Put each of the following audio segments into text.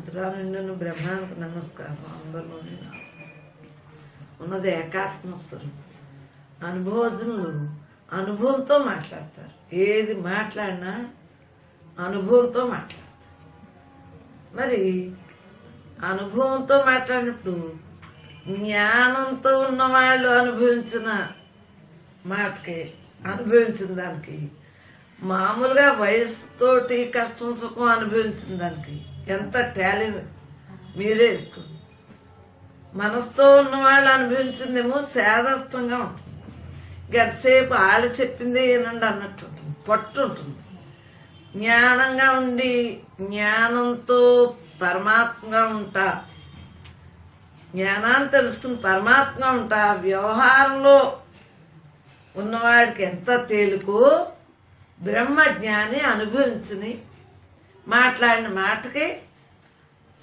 అంతరా నిండు బ్రహ్మానికి నమస్కారం. అందరూ ఉన్నది ఏకాత్మస్వరం. అనుభవజ్ఞులు అనుభవంతో మాట్లాడతారు. ఏది మాట్లాడినా అనుభవంతో మాట్లాడతారు. మరి అనుభవంతో మాట్లాడినప్పుడు జ్ఞానంతో ఉన్నవాళ్ళు అనుభవించిన మాటకి, అనుభవించిన దానికి, మామూలుగా వయసుతోటి కష్టం సుఖం అనుభవించిన దానికి ఎంత టాలెంట్ మీరే వేసుకోండి. మనసుతో ఉన్నవాళ్ళు అనుభవించిందేమో సేదస్తంగా ఉంటుంది. ఎంతసేపు వాళ్ళు చెప్పిందే ఏనండి అన్నట్టు ఉంటుంది, పట్టు ఉంటుంది. జ్ఞానంగా ఉండి జ్ఞానంతో పరమాత్మగా ఉంటా, జ్ఞానాన్ని తెలుసుకుని పరమాత్మగా ఉంటా, వ్యవహారంలో ఉన్నవాడికి ఎంత తేలికో బ్రహ్మజ్ఞాని అనుభవించుని మాట్లాడిన మాటకి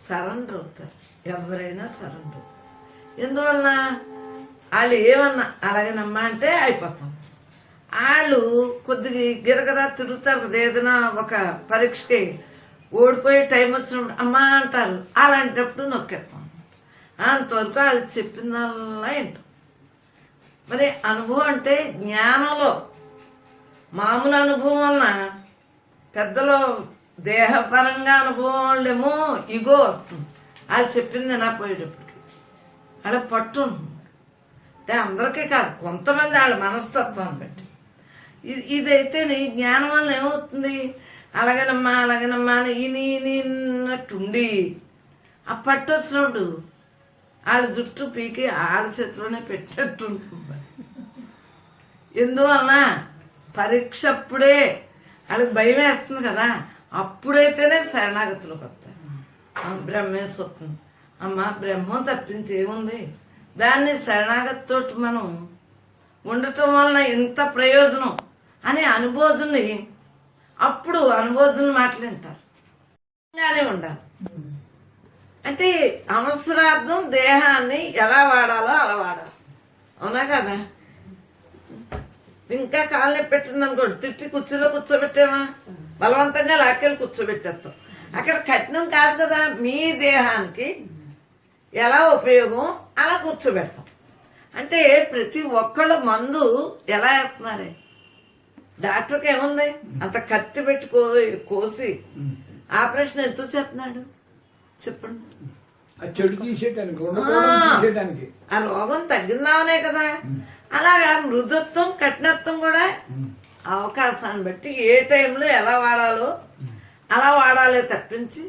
సరెండర్ అవుతారు. ఎవరైనా సరెండర్ అవుతారు. ఎందువలన వాళ్ళు ఏమన్నా అలాగేనమ్మా అంటే అయిపోతాం. వాళ్ళు కొద్దిగా గిరగరా తిరుగుతారు కదా, ఏదైనా ఒక పరీక్షకి ఓడిపోయి టైం వచ్చినప్పుడు అమ్మా అంటారు. అలాంటప్పుడు నొక్కేస్తాం. అంతవరకు వాళ్ళు చెప్పిందల్లా ఏంటో. మరి అనుభవం అంటే జ్ఞానంలో మామూలు అనుభవం వలన పెద్దలో దేహపరంగా అనుభవం వాళ్ళేమో ఇగో వస్తుంది. వాళ్ళు చెప్పింది వినపోయేటప్పటికి అలా పట్టు అంటే అందరికీ కాదు, కొంతమంది వాళ్ళ మనస్తత్వాన్ని బట్టి. ఇదైతే జ్ఞానం వల్ల ఏమవుతుంది, అలాగేనమ్మా అలాగేనమ్మా అని ఈయనట్టుండి ఆ పట్టు వచ్చినప్పుడు వాళ్ళ జుట్టు పీకి వాళ్ళ చేతిలోనే పెట్టినట్టు ఉంటుంది. ఎందువలన పరీక్ష అప్పుడే వాళ్ళకి భయం వేస్తుంది కదా, అప్పుడైతేనే శరణాగతిలోకి వస్తాయి. బ్రహ్మేశ్వర వస్తుంది. అమ్మ బ్రహ్మం తప్పించి ఏముంది, దాన్ని శరణాగతితో మనం ఉండటం వలన ఇంత ప్రయోజనం అని అనుభోజుని అప్పుడు అనుభోజుని మాట్లాడతారు. ఉండాలి అంటే అవసరార్థం దేహాన్ని ఎలా వాడాలో అలా వాడాలి. అవునా కదా? ఇంకా కాళ్ళని పెట్టింది అనుకోండి, తిట్టి కుర్చీలో కూర్చోబెట్టామా, బలవంతంగా లాక్కెళ్ళి కూర్చోబెట్టేస్తాం. అక్కడ కఠినం కాదు కదా, మీ దేహానికి ఎలా ఉపయోగం అలా కూర్చోబెడతాం. అంటే ప్రతి ఒక్కళ్ళు మందు ఎలా వేస్తున్నారే, డాక్టర్కి ఏముంది, అంత కత్తి పెట్టి కోసి ఆపరేషన్ ఎందుకు చేస్తున్నాడు చెప్పండి? ఆ రోగం తగ్గిందామనే కదా. అలాగా మృదుత్వం కఠినత్వం కూడా అవకాశాన్ని బట్టి ఏ టైంలో ఎలా వాడాలో అలా వాడాలే తప్పించి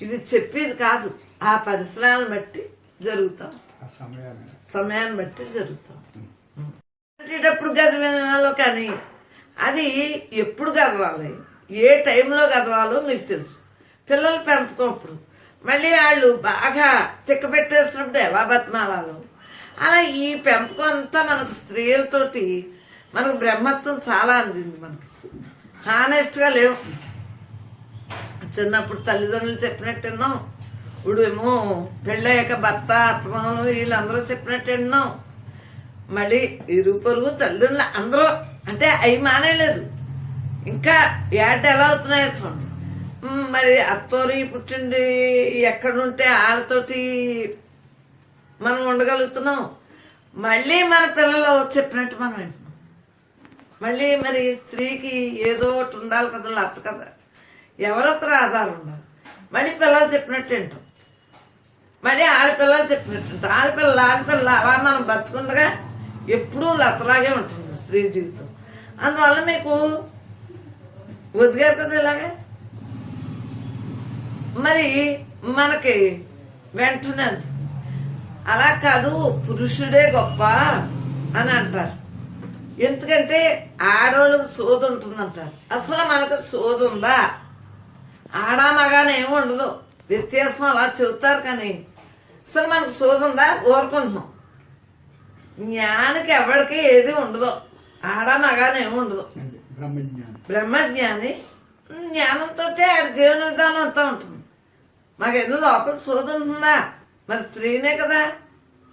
ఇది చెప్పేది కాదు. ఆ పరిసరాలను బట్టి జరుగుతాం, సమయాన్ని బట్టి జరుగుతాం. కట్టేటప్పుడు గదవాలో కానీ అది ఎప్పుడు గదవాలి, ఏ టైంలో గదవాలో మీకు తెలుసు. పిల్లలు పెంపుకోప్పుడు మళ్ళీ వాళ్ళు బాగా తిక్కబెట్టేసినప్పుడు ఎలా బతిమాలాలో అలా ఈ పెంపకం అంతా మనకు స్త్రీలతోటి మనకు బ్రహ్మత్వం చాలా అందింది. మనకి హానెస్ట్ గా లేవు. చిన్నప్పుడు తల్లిదండ్రులు చెప్పినట్టు విన్నాం, ఇప్పుడేమో పెళ్ళయ్యాక భర్త అత్తమామలు వీళ్ళందరూ చెప్పినట్టు విన్నాం. మళ్ళీ ఇరుగు పొరుగు తల్లిదండ్రులు అందరూ అంటే అవి మానేయలేదు. ఇంకా ఏట ఎలా అవుతున్నాయో చూడండి. మరి అత్తోరి పుట్టిండి ఎక్కడుంటే వాళ్ళతోటి మనం ఉండగలుగుతున్నాం. మళ్ళీ మన పిల్లలు చెప్పినట్టు మనం వింటున్నాం. మళ్ళీ మరి స్త్రీకి ఏదో ఒకటి ఉండాలి కదా, లచ్చ కదా, ఎవరొకరు ఆధారం ఉండాలి. మళ్ళీ పిల్లలు చెప్పినట్టు వింటాం. మళ్ళీ ఆడపిల్లలు చెప్పినట్టు వింటాం. ఆడపిల్ల అలా మనం బతుకుండగా ఎప్పుడూ లతలాగే ఉంటుంది స్త్రీ జీవితం. అందువల్ల మీకు ఒదిగారు కదా ఇలాగే. మరి మనకి వెంటనే అలా కాదు, పురుషుడే గొప్ప అని అంటారు. ఎందుకంటే ఆడవాళ్ళకి సోదు ఉంటుందంటారు. అసలు మనకు సోదు ఉందా? ఆడా మగానే ఏమి ఉండదు, వ్యత్యాసం అలా చెబుతారు. కానీ అసలు మనకు సోదు ఉందా? కోరుకుంటున్నాం. జ్ఞానికి ఎవరికి ఏది ఉండదు, ఆడా మగానే ఏమి ఉండదు. బ్రహ్మజ్ఞాని జ్ఞానంతో ఆడి జీవన విధానం అంతా ఉంటుంది. మాకెందుకు లోపల సోదు ఉంటుందా? మరి స్త్రీనే కదా,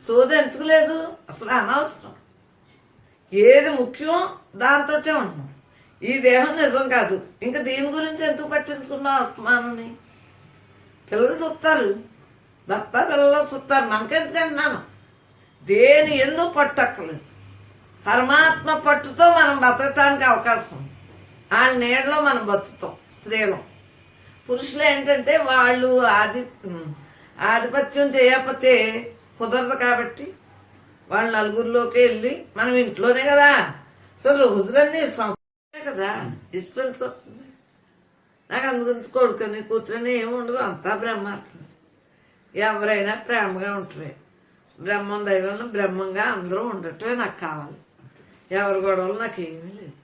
సోద ఎందుకు లేదు? అసలు అనవసరం. ఏది ముఖ్యం దాంతోటే ఉంటున్నాం. ఈ దేహం నిజం కాదు, ఇంకా దీని గురించి ఎందుకు పట్టించుకున్నావు అస్తమానని? పిల్లలు చూస్తారు, భర్త పిల్లలు చూస్తారు. మనకెందుకంటున్నాను, దేని ఎందుకు పట్టక్కలేదు. పరమాత్మ పట్టుతో మనం బతకటానికి అవకాశం ఉంది. వాళ్ళ నీడలో మనం బతుకుతాం. స్త్రీలు పురుషులు ఏంటంటే వాళ్ళు ఆధిపత్యం చేయకపోతే కుదరదు కాబట్టి వాళ్ళు నలుగురిలోకి వెళ్ళి మనం ఇంట్లోనే కదా. అసలు రోజులన్నీ సంవత్సరమే కదా, ఇసుపెందుకు వస్తుంది. నాకు అందుగురించి కొడుకుని కూతురని ఏమి ఉండదు, అంతా బ్రహ్మాత్మ. ఎవరైనా ప్రేమగా ఉంటారే. బ్రహ్మం దైవం బ్రహ్మంగా అందరూ ఉండటమే నాకు కావాలి. ఎవరి గొడవలు నాకు ఏమీ లేదు.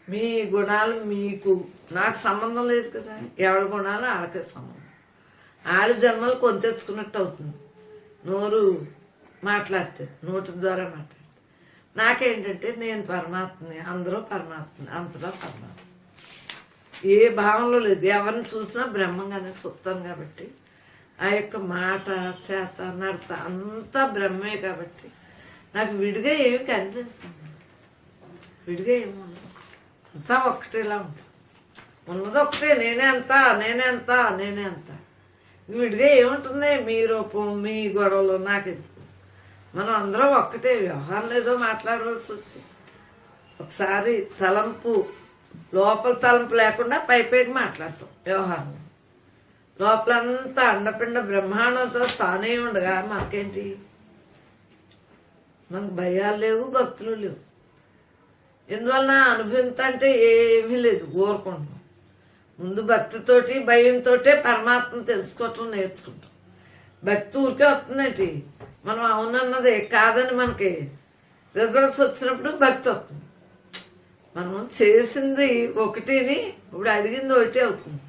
మీ గుణాలు మీకు నాకు సంబంధం లేదు కదా. ఎవరి గుణాలు వాళ్ళకే సంబంధం. వాళ్ళ జన్మలు కొని తెచ్చుకున్నట్టు అవుతుంది. నోరు మాట్లాడితే, నోటి ద్వారా మాట్లాడితే. నాకేంటంటే నేను పరమాత్మని, అందరూ పరమాత్మని, అంతలో పరమాత్మ. ఏ భావంలో లేదు. ఎవరిని చూసినా బ్రహ్మంగానే చూస్తాను కాబట్టి ఆ యొక్క మాట, చేత, నడత అంతా బ్రహ్మే కాబట్టి నాకు విడిగా ఏమి కనిపిస్తుంది. విడిగా ఏముండదు, అంతా ఒక్కటేలా ఉంటుంది. ఉన్నది ఒకటే, నేనే అంతా, నేనే అంతా, నేనే అంతా. విడిగా ఏముంటుంది? మీ రూపం, మీ గొడవలు నాకెందుకు? మనం అందరం ఒక్కటే. వ్యవహారం ఏదో మాట్లాడవలసి వచ్చి ఒకసారి తలంపు, లోపల తలంపు లేకుండా పైపైకి మాట్లాడతాం. వ్యవహారం లోపలంతా అండపిండ బ్రహ్మాండంతో తానే ఉండగా మనకేంటి? మనకు భయాలు లేవు, భక్తులు లేవు. ఎందువలన అనుభవింత అంటే ఏమీ లేదు, ఊరుకుంటాం. ముందు భక్తితోటి భయంతో పరమాత్మ తెలుసుకోవటం నేర్చుకుంటాం. భక్తి ఊరికే వస్తుందేంటి? మనం అవునన్నది కాదని మనకి రిజల్ట్స్ వచ్చినప్పుడు భక్తి వస్తుంది. మనం చేసింది ఒకటిని ఇప్పుడు అడిగింది ఒకటి అవుతుంది.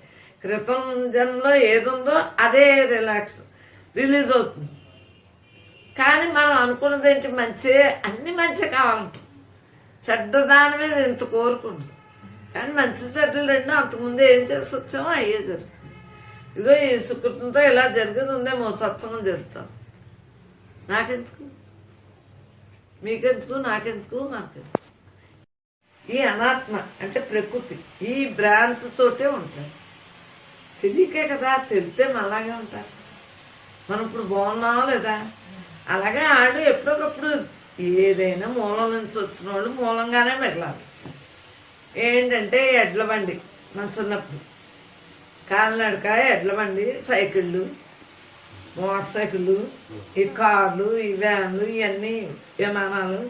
క్రితం జన్మలో ఏదుందో అదే రిలీజ్ అవుతుంది. కానీ మనం అనుకున్నది ఏంటి? మంచి, అన్ని మంచి కావాలంటాం. చెడ్డ దాని మీద ఇంత కోరుకుంటుంది. కానీ మంచి చెడ్డలు రెండు అంతకుముందు ఏం చేసి వచ్చామో అయ్యే జరుగుతుంది. ఇదిగో ఈ సుకృతంతో ఇలా జరిగేది ఉందేమో, సత్సంగం జరుగుతాం. నాకెందుకు, మీకెందుకు, నాకెందుకు, నాకెందుకు? ఈ అనాత్మ అంటే ప్రకృతి ఈ భ్రాంతితోటే ఉంటారు. తెలియకే కదా, తెలితే అలాగే ఉంటారు. మనం ఇప్పుడు బాగున్నామా లేదా? అలాగే ఆడు ఎప్పటికప్పుడు ఏదైనా మూలం నుంచి వచ్చిన వాళ్ళు మూలంగానే మిగలాలి. ఏంటంటే ఎడ్ల బండి, మన చిన్నప్పుడు కాలినడక ఎడ్ల బండి, సైకిళ్ళు, మోటార్ సైకిళ్ళు, ఈ కార్లు, ఈ వ్యాన్లు, ఇవన్నీ విమానాలు,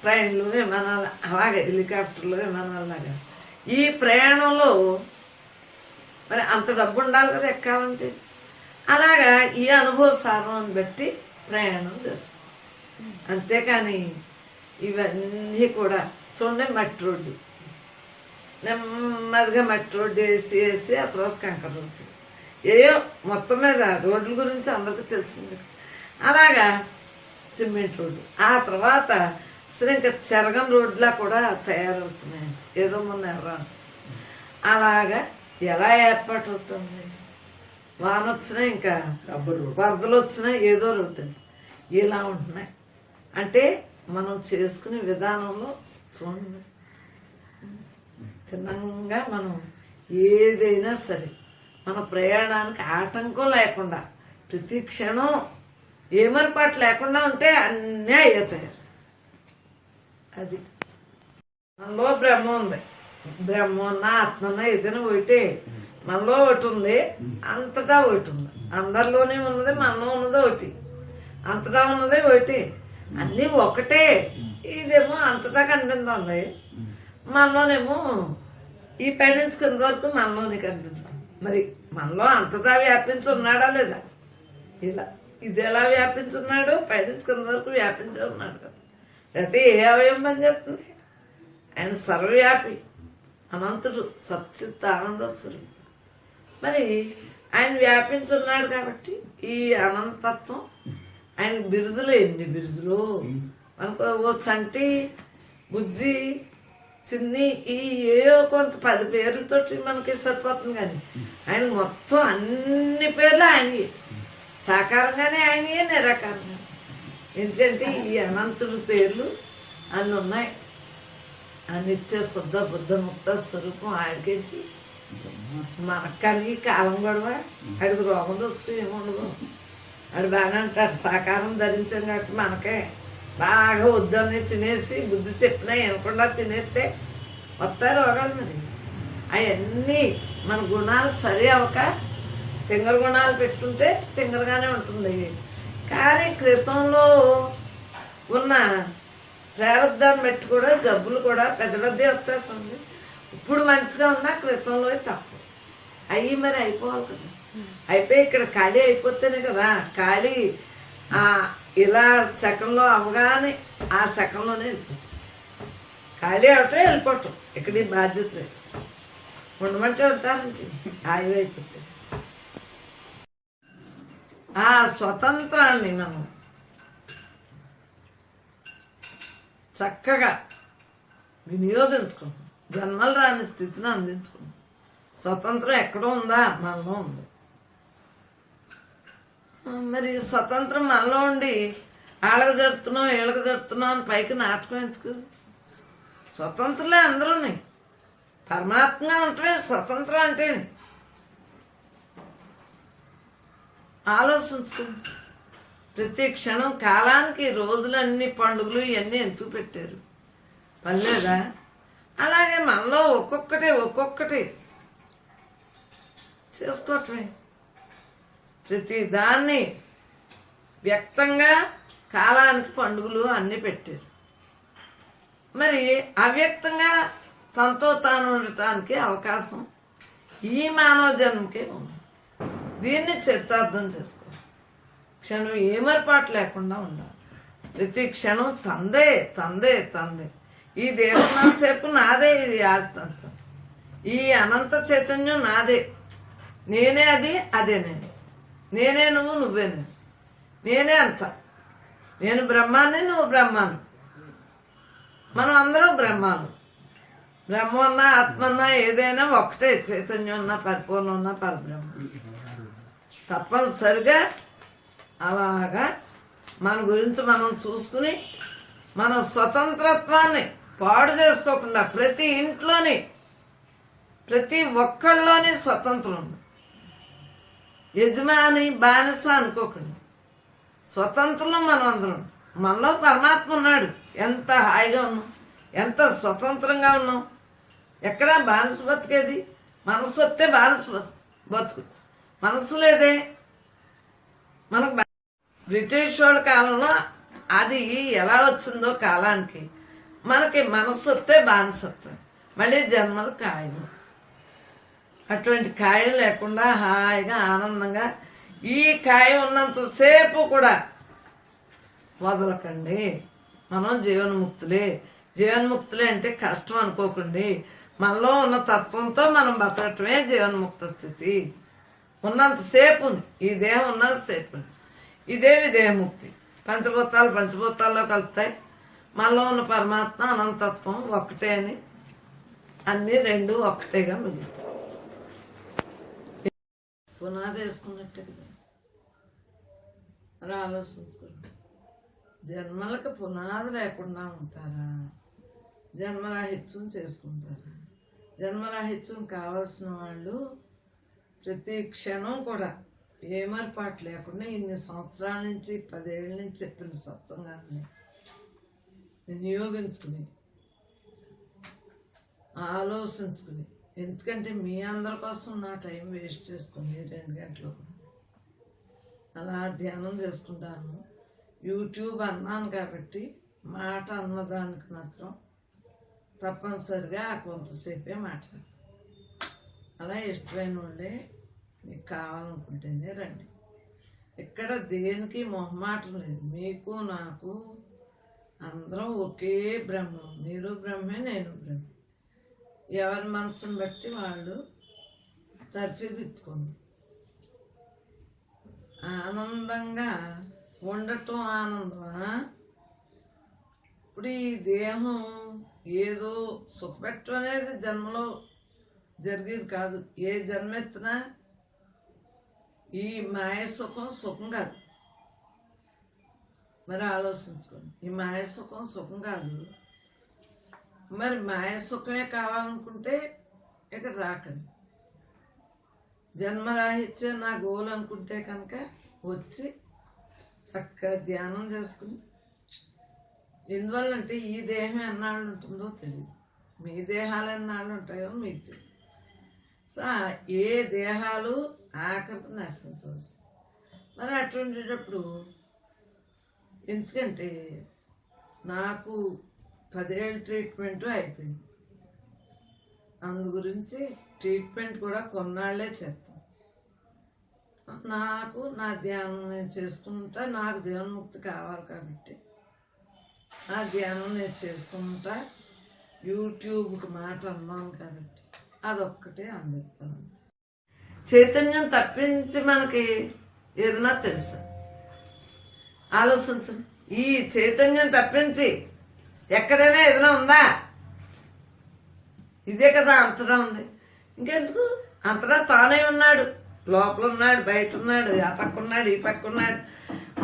ట్రైన్లు, విమానాలు, అలాగే హెలికాప్టర్లు, విమానాలు లాగా ఈ ప్రయాణంలో మరి అంత డబ్బు ఉండాలి కదా ఎక్కాలంటే. అలాగా ఈ అనుభవ సారాన్ని బట్టి ప్రయాణం జరుగుతుంది. అంతేకాని ఇవన్నీ కూడా చూడండి, మట్టి రోడ్డు, నెమ్మదిగా మట్టి రోడ్డు వేసి వేసి ఆ తర్వాత కంకర రోడ్డు, ఏయో మొత్తం మీద రోడ్ల గురించి అందరికీ తెలిసింది. అలాగా సిమెంట్ రోడ్డు, ఆ తర్వాత అసలు ఇంకా చెరగని రోడ్లా కూడా తయారవుతున్నాయి. ఏదో మొన్న ఎవరా అలాగా ఎలా ఏర్పాటు అవుతుంది? వాన వచ్చినా, ఇంకా వరదలు వచ్చినా ఏదో రోడ్డు ఇలా ఉంటున్నాయి. అంటే మనం చేసుకునే విధానంలో చూడండి, తిన్నంగా మనం ఏదైనా సరే మన ప్రయాణానికి ఆటంకం లేకుండా ప్రతి క్షణం ఏమరపాటు లేకుండా ఉంటే అన్నీ అవుతాయి. అది మనలో బ్రహ్మ ఉంది. బ్రహ్మ ఉన్న ఆత్మ ఉన్న ఏదైనా ఒకటి, మనలో ఒకటి ఉంది, అంతటా ఒకటి ఉంది. అందరిలోనే ఉన్నది, మనలో ఉన్నది ఒకటి, అంతటా ఉన్నది ఒకటి, అన్నీ ఒకటే. ఇదేమో అంతటా కనిపిస్తుంది, మనలోనేమో ఈ పైనుంచి కింద వరకు మనలోనే కనిపిస్తుంది. మరి మనలో అంతటా వ్యాపించి ఉన్నాడా లేదా? ఇలా ఇది ఎలా వ్యాపించున్నాడు? పైనుంచి కింద వరకు వ్యాపించి ఉన్నాడు కదా. లేకపోతే ఏ అవయం పనిచేస్తుంది? ఆయన సర్వవ్యాపి, అనంతుడు, సచ్చిత్ ఆనందస్తుడు. మరి ఆయన వ్యాపించున్నాడు కాబట్టి ఈ అనంతత్వం ఆయన బిరుదులు, ఎన్ని బిరుదులు మనకు ఓ చంటి, బుజ్జి, చిన్ని, ఈ ఏయో కొంత 10 పేర్లతో మనకి సరిపోతుంది. కానీ ఆయన మొత్తం అన్ని పేర్లు ఆయనవి, సాకారంగానే ఆయనయే, నిరాకారంగా. ఎందుకంటే ఈ అనంతుడి పేర్లు అన్ని ఉన్నాయి. ఆ నిత్య శుద్ధ బుద్ధ ముక్త స్వరూపం ఆయనకేంటి? మనకు కలిగి కాలం గొడవ అడిగి రోగం వచ్చి ఏముండదు. అది బాగానే అంటారు సాకారం ధరించాం కాబట్టి మనకే బాగా వద్దని తినేసి బుద్ధి చెప్పినా వినకుండా తినేస్తే వస్తాయి రోగాలు. మరి అవన్నీ మన గుణాలు సరి అవ్వక తింగర గుణాలు పెట్టుకుంటే తింగరగానే ఉంటుంది. కానీ క్రితంలో ఉన్న ప్రారంధాన్ని బట్టి కూడా జబ్బులు కూడా పెద్ద పెద్ద వస్తుంది. ఇప్పుడు మంచిగా ఉన్నా క్రితంలో తప్పు అయ్యి మరి అయిపోవాలి కదా. అయిపోయి ఇక్కడ ఖాళీ అయిపోతేనే కదా ఖాళీ ఇలా సెకండ్లో అవగానే ఆ సెకండ్లోనే వెళ్ళిపోతుంది. ఖాళీ అవటం వెళ్ళిపోవటం ఇక్కడ ఈ బాధ్యత లేదు. ఉండమంటే ఉంటారండి ఖాళీ అయిపోతే. ఆ స్వతంత్రాన్ని మనం చక్కగా వినియోగించుకుంటాం. జన్మలు రాని స్థితిని అందించుకుంటాం. స్వతంత్రం ఎక్కడో ఉందా? మనలో ఉంది. మరి స్వతంత్రం మనలో ఉండి వాళ్ళకి జరుపుతున్నాం వీళ్ళకి జరుపుతున్నాం అని పైకి నాటకం ఎందుకు? స్వతంత్రులే అందరూని. పరమాత్మగా ఉంటమే స్వతంత్రం అంటే. ఆలోచించుకో. ప్రతి క్షణం కాలానికి రోజులన్నీ పండుగలు ఇవన్నీ ఎందుకు పెట్టారు? పనిలేదా? అలాగే మనలో ఒక్కొక్కటి చేసుకోవటమే. ప్రతి దాన్ని వ్యక్తంగా కాలానికి పండుగలు అన్నీ పెట్టారు. మరి అవ్యక్తంగా తనతో తాను ఉండటానికి అవకాశం ఈ మానవ జన్మకే ఉంది. దీన్ని చరితార్థం చేసుకో. క్షణం ఏమరపాటు లేకుండా ఉండాలి. ప్రతి క్షణం తందే తందే తందే. ఈ దేహంసేపు నాదే. ఇది ఆస్తంతా. ఈ అనంత చైతన్యం నాదే. నేనే అది, అదే నేనే నువ్వు, నువ్వే నేనే అంత. నేను బ్రహ్మాన్ని, నువ్వు బ్రహ్మాను. మనం అందరం బ్రహ్మాను. బ్రహ్మన్నా ఆత్మన్నా ఏదైనా ఒకటే. చైతన్యం ఉన్నా పరిపూర్ణం ఉన్నా పరబ్రహ్మ. తప్పనిసరిగా అలాగా మన గురించి మనం చూసుకుని మన స్వతంత్రత్వాన్ని పాడు చేసుకోకుండా ప్రతి ఇంట్లోని ప్రతి ఒక్కళ్ళలోని స్వతంత్రం ఉంది. యజమాని బానిస అనుకోకండి. స్వతంత్రంలో మనం అందరం. మనలో పరమాత్మ ఉన్నాడు. ఎంత హాయిగా ఉన్నాం, ఎంత స్వతంత్రంగా ఉన్నాం. ఎక్కడా బానిస బతికేది? మనసు వస్తే బానిస బతుకు. మనసు లేదే మనకు. బ్రిటిష్ వాళ్ళ కాలంలో అది ఎలా వచ్చిందో కాలానికి మనకి మనసు వస్తే బానిసత్వం. మళ్ళీ జన్మలు ఖాయం. అటువంటి ఖాయం లేకుండా హాయిగా ఆనందంగా ఈ ఖాయం ఉన్నంతసేపు కూడా వదలకండి. మనం జీవన్ముక్తులే. జీవన్ముక్తులే అంటే కష్టం అనుకోకండి. మనలో ఉన్న తత్వంతో మనం బతకటమే జీవన్ముక్త స్థితి. ఉన్నంతసేపు ఈ దేహం ఉన్నంతసేపు ఇదే విదేహముక్తి. పంచభూతాల్లో కలుపుతాయి. మనలో ఉన్న పరమాత్మ అనంతత్వం ఒకటే అని అన్ని రెండు ఒకటేగా మిగులుతాయి. పునాది వేసుకున్నట్టే కదా. అలా ఆలోచించుకోండి. జన్మలకు పునాది లేకుండా ఉంటారా? జన్మరాహిత్యం చేసుకుంటారా? జన్మరాహిత్యం కావాల్సిన వాళ్ళు ప్రతి క్షణం కూడా ఏమరపాటు లేకుండా ఇన్ని సంవత్సరాల నుంచి 10 ఏళ్ళ నుంచి చెప్పిన సత్సంగాన్ని వినియోగించుకుని ఆలోచించుకుని. ఎందుకంటే మీ అందరి కోసం నా టైం వేస్ట్ చేసుకుని 2 గంటలు అలా ధ్యానం చేసుకుంటాను. యూట్యూబ్ అన్నాను కాబట్టి మాట అన్నదానికి మాత్రం తప్పనిసరిగా కొంతసేపే మాట్లాడతాను. అలా ఇష్టమైన వాళ్ళే మీకు కావాలనుకుంటేనే రండి. ఇక్కడ దేనికి మొహమాటం లేదు. మీకు నాకు అందరం ఒకే బ్రహ్మం. మీరు బ్రహ్మే, నేను బ్రహ్మ. ఎవరి మనసుని బట్టి వాళ్ళు తర్ఫీదిచ్చుకోండి. ఆనందంగా ఉండటం ఆనందమా? ఇప్పుడు ఈ దేహం ఏదో సుఖపెట్టడం అనేది జన్మలో జరిగేది కాదు. ఏ జన్మెత్తినా ఈ మాయ సుఖం కాదు. మరి ఆలోచించుకోండి. ఈ మాయ సుఖం కాదు. మరి మాయ సుఖమే కావాలనుకుంటే ఇక్కడ రాకండి. జన్మరాహిత్యం నా గోల్ అనుకుంటే కనుక వచ్చి చక్కగా ధ్యానం చేసుకుని, ఎందువల్లంటే ఈ దేహం ఎన్నాళ్ళు ఉంటుందో తెలియదు, మీ దేహాలు ఎన్నాళ్ళు ఉంటాయో మీకు తెలియదు. సో ఏ దేహాలు ఆఖరికి నశించవచ్చు. మరి అటువంటిటప్పుడు ఎందుకంటే నాకు 10 ఏళ్ళ ట్రీట్మెంటు అయిపోయింది. అందు గురించి ట్రీట్మెంట్ కూడా కొన్నాళ్లే చేస్తాను. నాకు నా ధ్యానం నేను చేసుకుంటా, నాకు జీవన్ముక్తి కావాలి కాబట్టి నా ధ్యానం నేను చేసుకుంటా. యూట్యూబ్కి మాట అన్నాను కాబట్టి అదొక్కటే అందిస్తాను. చైతన్యం తప్పించి మనకి ఏదైనా తెలుసా? ఆలోచించండి. ఈ చైతన్యం తప్పించి ఎక్కడైనా ఏదైనా ఉందా? ఇదే కదా అంతటా ఉంది. ఇంకెందుకు? అంతటా తానే ఉన్నాడు, లోపల ఉన్నాడు, బయట ఉన్నాడు, ఆ పక్క ఉన్నాడు, ఈ పక్క ఉన్నాడు,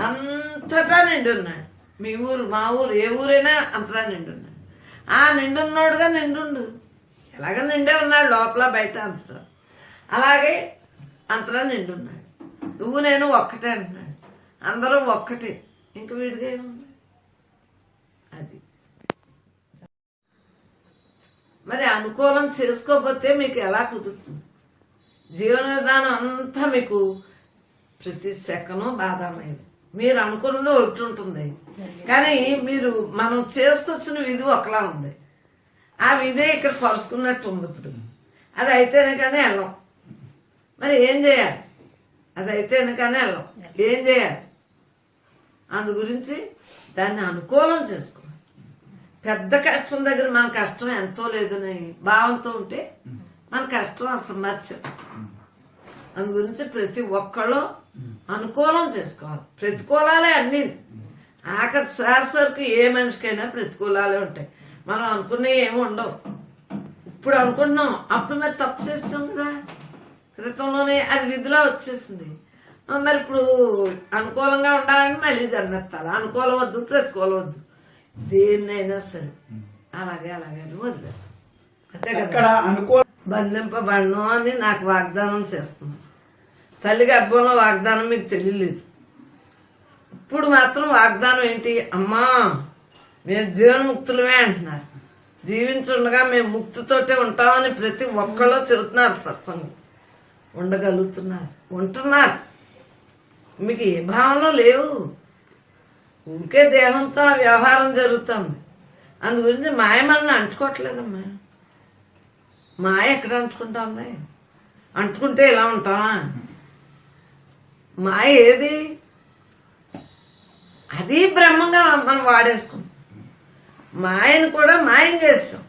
అంతటా నిండి ఉన్నాడు. మీ ఊరు, మా ఊరు, ఏ ఊరైనా అంతటా నిండి ఉన్నాడు. ఆ నిండున్నాడుగా నిండుండు. ఎలాగ నిండే ఉన్నాడు, లోపల బయట అంతటా. అలాగే అంతటా నిండున్నాడు. నువ్వు నేను ఒక్కటే అంటున్నాడు. అందరూ ఒక్కటే. ఇంక వీడిగా ఏముంది? అది మరి అనుకూలం చేసుకోకపోతే మీకు ఎలా కుదురుతుంది? జీవన విధానం అంతా మీకు ప్రతి సెకను బాధామైంది. మీరు అనుకున్నది ఒకటి ఉంటుంది, కానీ మనం చేసుకొచ్చిన విధి ఒకలా ఉంది. ఆ విధే ఇక్కడ పరుచుకున్నట్టు ఉంది. ఇప్పుడు అది అయితేనే కానీ వెళ్ళం. మరి ఏం చేయాలి? అది అయితేనే కానీ వెళ్ళం. ఏం చేయాలి? అందు గురించి దాన్ని అనుకూలం చేసుకోవాలి. పెద్ద కష్టం దగ్గర మన కష్టం ఎంతో లేదని భావంతో ఉంటే మన కష్టం అసలు మర్చాం. అందు గురించి ప్రతి ఒక్కళ్ళు అనుకూలం చేసుకోవాలి. ప్రతికూలాలే అన్ని. ఆఖరి శ్వాస వరకు ఏ మనిషికైనా ప్రతికూలాలే ఉంటాయి. మనం అనుకునే ఏమి ఉండవు. ఇప్పుడు అనుకుంటున్నాం, అప్పుడు మరి తప్పు చేస్తాం కదా. క్రితంలోనే అది విధిలా వచ్చేసింది. మరి ఇప్పుడు అనుకూలంగా ఉండాలని మళ్ళీ జన్మెత్తాలి. అనుకూలం వద్దు, ప్రతికూలం వద్దు, దేన్నైనా సరే అలాగే వదిలేదు. అంతే కదా. బంధింపబడను అని నాకు వాగ్దానం చేస్తున్నాను. తల్లి గర్భంలో వాగ్దానం మీకు తెలియలేదు. ఇప్పుడు మాత్రం వాగ్దానం ఏంటి? అమ్మా మేము జీవన్ముక్తులమే అంటున్నారు. జీవించుండగా మేము ముక్తితోటే ఉంటామని ప్రతి ఒక్కళ్ళు చెబుతున్నారు. సత్సంగం ఉండగలుగుతున్నారు, ఉంటున్నారు. మీకు ఏ భావన లేవు. ఊరికే దేహంతో ఆ వ్యవహారం జరుగుతుంది. అందు గురించి మాయ మనల్ని అంటుకోవట్లేదమ్మా. మాయ ఎక్కడ అంటుకుంటుంది? అంటుకుంటే ఇలా ఉంటామా? మాయ ఏది? అది బ్రహ్మంగా మనం వాడేసుకున్నాం. మాయను కూడా మాయం చేస్తాం.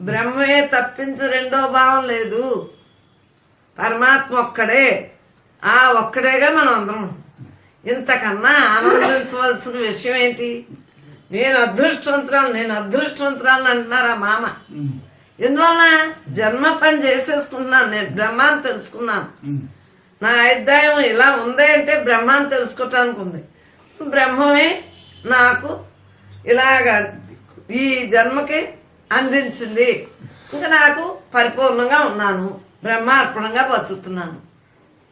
బ్రహ్మే తప్పించి రెండో భావం లేదు. పరమాత్మ ఒక్కడే. ఆ ఒక్కడేగా మనం అందరం. ఇంతకన్నా ఆనందించవలసిన విషయం ఏంటి? నేను అదృష్టవంతురాలను అంటున్నారు ఆ మామ. ఎందువల్ల? జన్మ పని చేసేసుకున్నాను. నేను బ్రహ్మాన్ని తెలుసుకున్నాను. నా అధ్యాయం ఇలా ఉంది అంటే బ్రహ్మాన్ని తెలుసుకోవటానికి ఉంది. బ్రహ్మమే నాకు ఇలాగా ఈ జన్మకి అందించింది. ఇంకా నాకు పరిపూర్ణంగా ఉన్నాను, బ్రహ్మార్పణంగా బతుకుతున్నాను.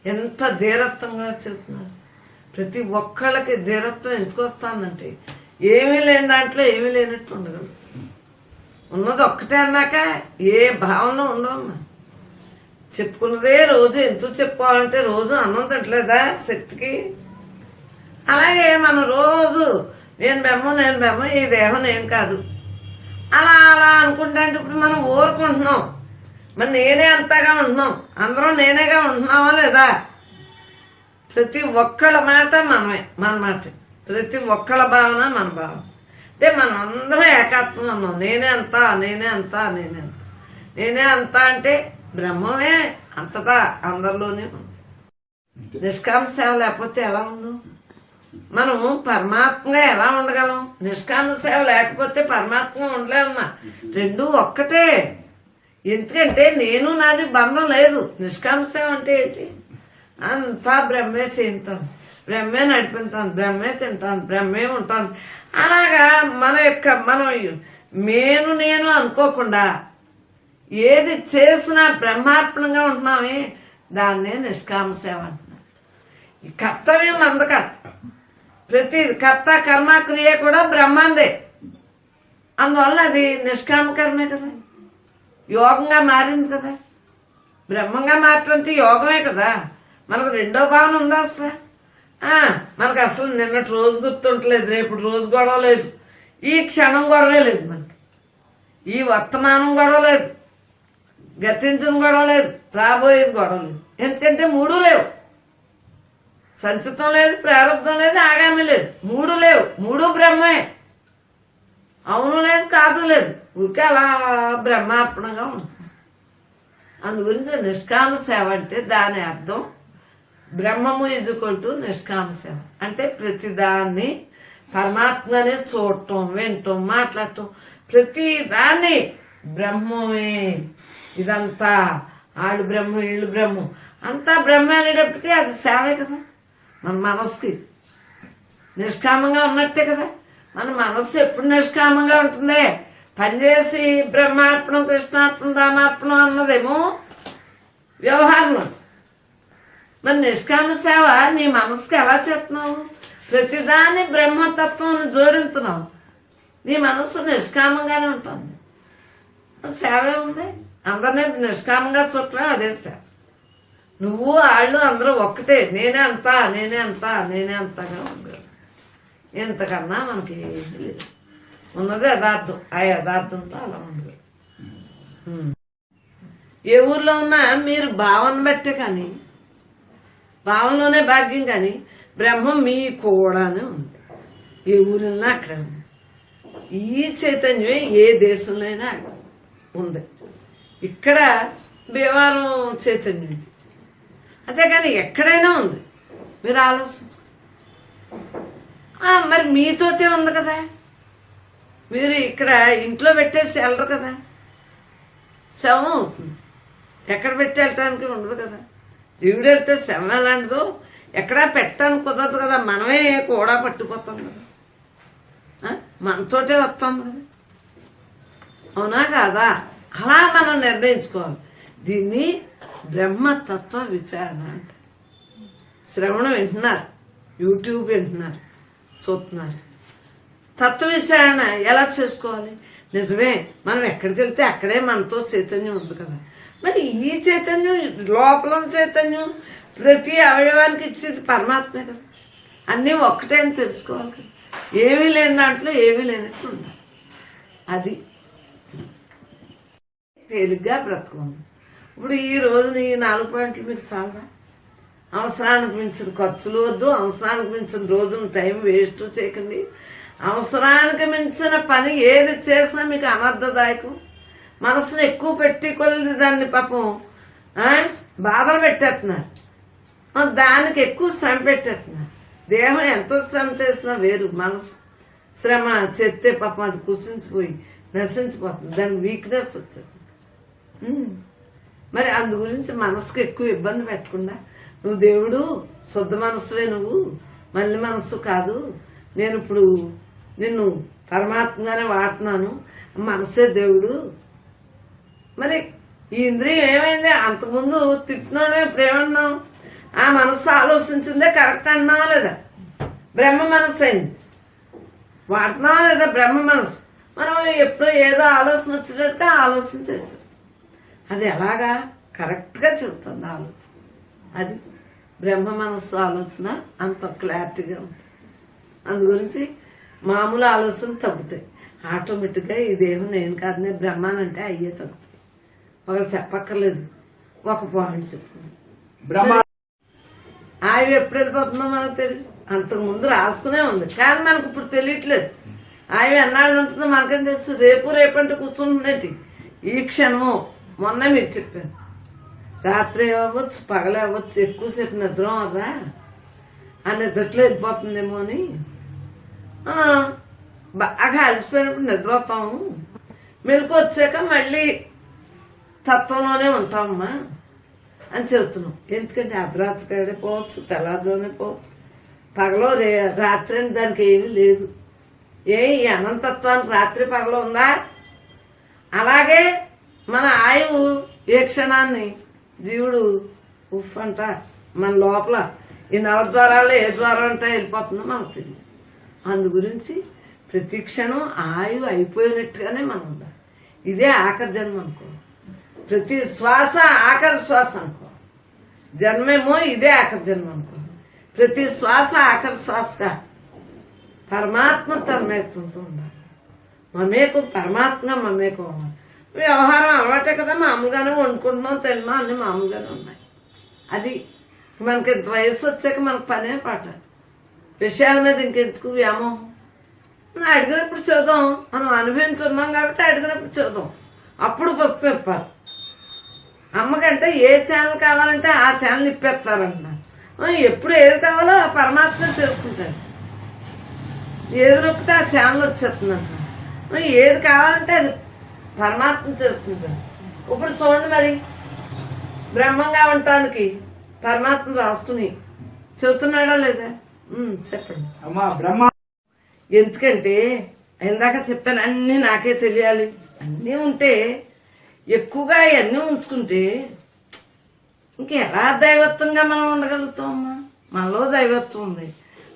ఎంత ధీరత్వంగా చెబుతున్నారు. ప్రతి ఒక్కళ్ళకి ధీరత్వం ఎందుకు వస్తుందంటే ఏమీ లేని దాంట్లో ఏమీ లేనట్టు ఉండగలదు. ఉన్నది ఒక్కటే అన్నాక ఏ భావన ఉండవమ్మా. చెప్పుకున్నదే రోజు ఎందుకు చెప్పుకోవాలంటే రోజు అన్నం తింటలేదా శక్తికి? అలాగే మనం రోజు నేను బ్రహ్మ, ఈ దేహం నేను కాదు అలా అనుకుంటా. ఇప్పుడు మనం ఊరుకుంటున్నాం. మరి నేనే అంతగా ఉంటున్నాం, అందరం నేనేగా ఉంటున్నావా లేదా? ప్రతి ఒక్కళ్ళ మాట మనమే, మన మాట. ప్రతి ఒక్కళ్ళ భావన మన భావన. అంటే మనం అందరం ఏకాత్మంగా ఉన్నాం. నేనే అంతా అంటే బ్రహ్మమే అంతటా అందరిలోనే ఉంది. నిష్కామ సేవ లేకపోతే ఎలా ఉందో? మనము పరమాత్మగా ఎలా ఉండగలం? నిష్కామ సేవ లేకపోతే పరమాత్మగా ఉండలేమమ్మా. రెండూ ఒక్కటే. ఎందుకంటే నేను నాది బంధం లేదు. నిష్కామ సేవ అంటే ఏంటి? అంతా బ్రహ్మే చేయింతాను, బ్రహ్మే నడిపిస్తాను, బ్రహ్మే తింటాను, బ్రహ్మే ఉంటాను. అలాగా మనం నేను అనుకోకుండా ఏది చేసినా బ్రహ్మార్పణంగా ఉంటున్నామే. దాన్నే నిష్కామ సేవ అంటున్నారు. ఈ కర్తవ్యం అందక ప్రతి కర్త కర్మ క్రియ కూడా బ్రహ్మాందే. అందువల్ల అది నిష్కామ కర్మే కదా, యోగంగా మారింది కదా. బ్రహ్మంగా మార్చంటే యోగమే కదా. మనకు రెండో భావన ఉందా అసలు? మనకు అసలు నిన్నటి రోజు గుర్తుంటలేదు, రేపు రోజు గొడవ లేదు, ఈ క్షణం గొడవే లేదు, మనకి ఈ వర్తమానం గొడవ లేదు, గతించిన గొడవ లేదు, రాబోయేది గొడవ లేదు. ఎందుకంటే మూడు లేవు, సంచితం లేదు, ప్రారంభం లేదు, ఆగామి లేదు, మూడు లేవు. మూడు బ్రహ్మే, అవును లేదు, కాదు లేదు, ఊరికే అలా బ్రహ్మార్పణంగా ఉంటుంది. అందు గురించి నిష్కామ సేవ అంటే దాని అర్థం బ్రహ్మము ఈజ్వల్ నిష్కామ సేవ అంటే ప్రతిదాన్ని పరమాత్మనే చూడటం, వినటం, మాట్లాడటం, ప్రతి దాన్ని బ్రహ్మమే. ఇదంతా ఆళ్ళు బ్రహ్మ, వీళ్ళు బ్రహ్మం, అంతా బ్రహ్మ అనేటప్పటికీ అది సేవే కదా. మన మనసుకి నిష్కామంగా ఉన్నట్టే కదా. మన మనస్సు ఎప్పుడు నిష్కామంగా ఉంటుందే, పనిచేసి బ్రహ్మార్పణం, కృష్ణార్పణం, రామార్పణం అన్నదేమో వ్యవహారంలో. మరి నిష్కామ సేవ నీ మనసుకి ఎలా చేస్తున్నావు? ప్రతిదాన్ని బ్రహ్మతత్వం జోడించుతున్నావు, నీ మనస్సు నిష్కామంగానే ఉంటుంది. సేవ ఉంది, అందరినీ నిష్కామంగా చుట్టమే అదే సేవ. నువ్వు వాళ్ళు అందరూ ఒక్కటే, నేనే అంతా, నేనే అంతా, నేనే అంతగా ఉండదు. ఇంతకన్నా మనకి ఏమీ లేదు, ఉన్నది యథార్థం. ఆ యథార్థంతో అలా ఉండదు. ఏ ఊర్లో ఉన్నా మీరు భావన బట్టే కానీ, భావనలోనే భాగ్యం కానీ బ్రహ్మం మీ కూడానే ఉంది. ఏ ఊరిలో అక్కడ ఉంది. ఈ చైతన్యమే ఏ దేశంలో అయినా ఉంది. ఇక్కడ భీమవరం చైతన్యం ఇది, అంతేగాని ఎక్కడైనా ఉంది. మీరు ఆలోచించు. మరి మీతోటే ఉంది కదా, మీరు ఇక్కడ ఇంట్లో పెట్టేసి వెళ్ళరు కదా, శవం అవుతుంది. ఎక్కడ పెట్టి వెళ్ళటానికి ఉండదు కదా. జీవుడు వెళ్తే శవం ఎలాంటిదో ఎక్కడా పెట్టడానికి కుదరదు కదా. మనమే కూడా పట్టుకుపోతాం కదా, మనతోటే వస్తాం కదా, అవునా కాదా? అలా మనం నిర్ణయించుకోవాలి. దీన్ని బ్రహ్మతత్వ విచారణ అంటే. శ్రవణం వింటున్నారు, యూట్యూబ్ వింటున్నారు, చూస్తున్నారు. తత్వ విచారణ ఎలా చేసుకోవాలి? నిజమే, మనం ఎక్కడికి వెళ్తే అక్కడే మనతో చైతన్యం ఉంది కదా. మరి ఈ చైతన్యం, లోపల చైతన్యం ప్రతి అవయవానికి ఇచ్చేది పరమాత్మే కదా. అన్నీ ఒక్కటే అని తెలుసుకోవాలి కదా. ఏమీ లేని దాంట్లో ఏమీ లేనట్టు ఉండాలి. అది తేలిగ్గా బ్రతకండి. ఇప్పుడు ఈ రోజు ఈ 4 పాయింట్లు మీకు చాలా అవసరానికి మించిన ఖర్చులు వద్దు, అవసరానికి మించిన రోజును టైం వేస్ట్ చేయకండి. అవసరానికి మించిన పని ఏది చేసినా మీకు అనర్థదాయకం. మనసును ఎక్కువ పెట్టి కొలిది దాన్ని పాపం బాధలు పెట్టేస్తున్నారు, దానికి ఎక్కువ శ్రమ పెట్టేస్తున్నారు. దేహం ఎంతో శ్రమ చేసినా వేరు, మనసు శ్రమ చేస్తే పాపం అది కుసించిపోయి నశించిపోతుంది, దానికి వీక్నెస్ వచ్చేది. మరి అందు గురించి మనసుకు ఎక్కువ ఇబ్బంది పెట్టకుండా, నువ్వు దేవుడు శుద్ధ మనస్సువే, నువ్వు మళ్ళీ మనస్సు కాదు, నేను ఇప్పుడు నిన్ను పరమాత్మగానే వాడుతున్నాను, మనసే దేవుడు. మరి ఈ ఇంద్రియం ఏమైంది? అంతకుముందు తిట్టినోడే ఇప్పుడు ఏమన్నాం? ఆ మనస్సు ఆలోచించిందే కరెక్ట్ అన్నావా లేదా? బ్రహ్మ మనస్సు అయింది, వాడుతున్నావా లేదా? బ్రహ్మ మనస్సు. మనం ఎప్పుడో ఏదో ఆలోచన వచ్చేటట్టు ఆలోచన చేసాం. అది ఎలాగా కరెక్ట్గా చెబుతుంది ఆలోచన. అది బ్రహ్మ మనస్సు ఆలోచన అంత క్లారిటీగా ఉంది. అందు గురించి మామూలు ఆలోచన తగ్గుతాయి ఆటోమేటిక్గా. ఈ దేహం నేను కాదనే బ్రహ్మానంటే అయ్యే తగ్గుతాయి. ఒకరు చెప్పక్కర్లేదు, ఒక పాయింట్ చెప్తుంది. అవి ఎప్పుడు వెళ్ళిపోతుందో మనకు తెలియదు. అంతకుముందు రాసుకునే ఉంది కానీ మనకు ఇప్పుడు తెలియట్లేదు. అవి ఎన్నాళ్ళు ఉంటుందో మనకేం తెలుసు? రేపు అంటే కూర్చుంటుందేంటి? ఈ క్షణము. మొన్న మీకు చెప్పాను, రాత్రి అవ్వచ్చు, పగలే అవ్వచ్చు, ఎక్కువసేపు నిద్ర అవ్వరా, ఆ నిద్రలో వెళ్ళిపోతుందేమో అని. బాగా అలసిపోయినప్పుడు నిద్ర వస్తాము, మెలకు వచ్చాక మళ్ళీ తత్వంలోనే ఉంటామమ్మా అని చెబుతున్నాం. ఎందుకంటే అర్ధరాత్రి కాడే పోవచ్చు, తెల్లారుజామునే పోవచ్చు, పగలో రాత్రి అని దానికి ఏమీ లేదు. ఈ అనంతత్వానికి రాత్రి పగలో ఉందా? అలాగే మన ఆయువు ఏ క్షణాన్ని జీవుడు ఉఫ్ అంట మన లోపల ఈ నవద్వారాల్లో ఏ ద్వారం అంటే వెళ్ళిపోతుందో మనకు తెలియదు. అందు గురించి ప్రతి క్షణం ఆయువు అయిపోయినట్టుగానే మనం ఉండాలి. ఇదే ఆఖరి జన్మ అనుకో, ప్రతి శ్వాస ఆఖరి శ్వాస అనుకో, జన్మేమో ఇదే ఆఖరి జన్మ అనుకో, ప్రతి శ్వాస ఆఖరి శ్వాసగా పరమాత్మ తన్మయత్వంతో ఉండాలి. మమేకం పరమాత్మగా మమేకం అవ్వాలి. వ్యవహారం అలవాటే కదా, మామూలుగానే వండుకుంటున్నాం తిన్నాం అన్ని మామూలుగానే ఉన్నాయి. అది మనకి ఇంత వయసు వచ్చాక మనకు పనే పాట, విషయాల మీద ఇంకెందుకు వ్యామోహం. అడిగినప్పుడు చదువుదాం, మనం అనుభవించున్నాం కాబట్టి అడిగినప్పుడు చదువుదాం. అప్పుడు పుస్తకం ఇప్పాలి. అమ్మకంటే ఏ ఛానల్ కావాలంటే ఆ ఛానల్ ఇప్పేస్తారంట. ఎప్పుడు ఏది కావాలో ఆ పరమాత్మ చేసుకుంటాడు. ఏది నొక్కితే ఆ ఛానల్ వచ్చేస్తుందంట. ఏది కావాలంటే అది పరమాత్మ చేసుకుంటాడు. ఇప్పుడు చూడండి, మరి బ్రహ్మంగా ఉండటానికి పరమాత్మ రాసుకుని చెబుతున్నాడా లేదా చెప్పండి. ఎందుకంటే ఇందాక చెప్పాను, అన్ని నాకే తెలియాలి. అన్నీ ఉంటే ఎక్కువగా అవన్నీ ఉంచుకుంటే ఇంకెలా దైవత్వంగా మనం ఉండగలుగుతామమ్మా? మనలో దైవత్వం ఉంది,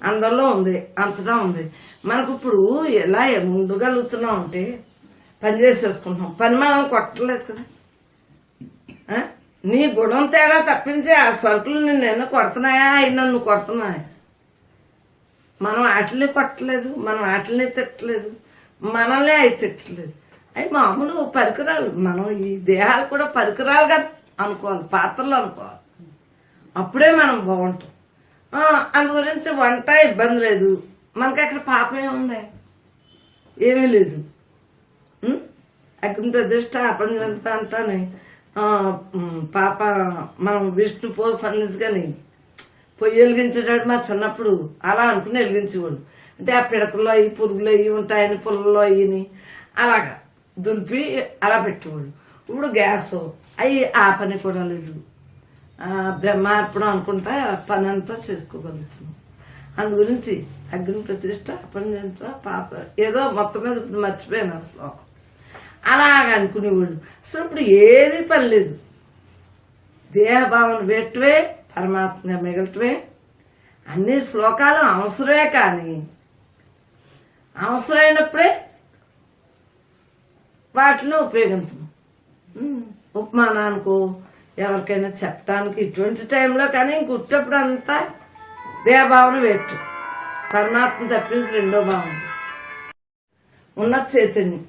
అందరిలో ఉంది, అంతటా ఉంది. మనకు ఇప్పుడు ఎలా ఉండగలుగుతున్నాం అంటే పని చేసేసుకుంటున్నాం. పని మనం కొట్టలేదు కదా. నీ గుణం తేడా తప్పించి ఆ సరుకులు నిన్ను కొడుతున్నాయా, అవి నన్ను కొడుతున్నాయా? మనం వాటిని కొట్టలేదు, మనం వాటిని తిట్టలేదు, మనల్ని అవి తిట్టలేదు. అవి మామూలు పరికరాలు. మనం ఈ దేహాలు కూడా పరికరాలుగా అనుకోవాలి, పాత్రలు అనుకోవాలి. అప్పుడే మనం బాగుంటాం. అందు గురించి వంట ఇబ్బంది లేదు. మనకి అక్కడ పాపం ఏముంది? ఏమీ లేదు. అగ్ని ప్రతిష్ట అపంజంత అంటానే పాప మనం విష్ణు పోస్ సన్నిధి కానీ పొయ్యి వెలిగించేటాడు. మా చిన్నప్పుడు అలా అనుకుని వెలిగించేవాడు. అంటే ఆ పిడకల్లో అవి పురుగులు అవి ఉంటాయని పుల్లల్లో అయ్యని అలాగా దులిపి అలా పెట్టేవాడు. ఇప్పుడు గ్యాస్ అవి ఆ పని కూడా లేదు. బ్రహ్మార్పణం అనుకుంటా పని అంతా చేసుకోగలుగుతున్నాం. అందు గురించి అగ్ని ప్రతిష్ట అపంజంత పాప ఏదో మొత్తం మీద ఇప్పుడు మర్చిపోయాను ఆ శ్లోకం. అలాగ అనుకునేవాళ్ళు. అసలు ఇప్పుడు ఏది పని లేదు. దేహభావన పెట్టవే, పరమాత్మగా మిగలటమే. అన్ని శ్లోకాలు అవసరమే, కానీ అవసరమైనప్పుడే వాటిని ఉపయోగించము. ఉపమానానికో ఎవరికైనా చెప్పడానికి ఇటువంటి టైంలో కానీ ఇంకొట్టప్పుడు అంతా దేహభావన పెట్టు. పరమాత్మ తప్పించి రెండో భావన ఉన్న చైతన్యం.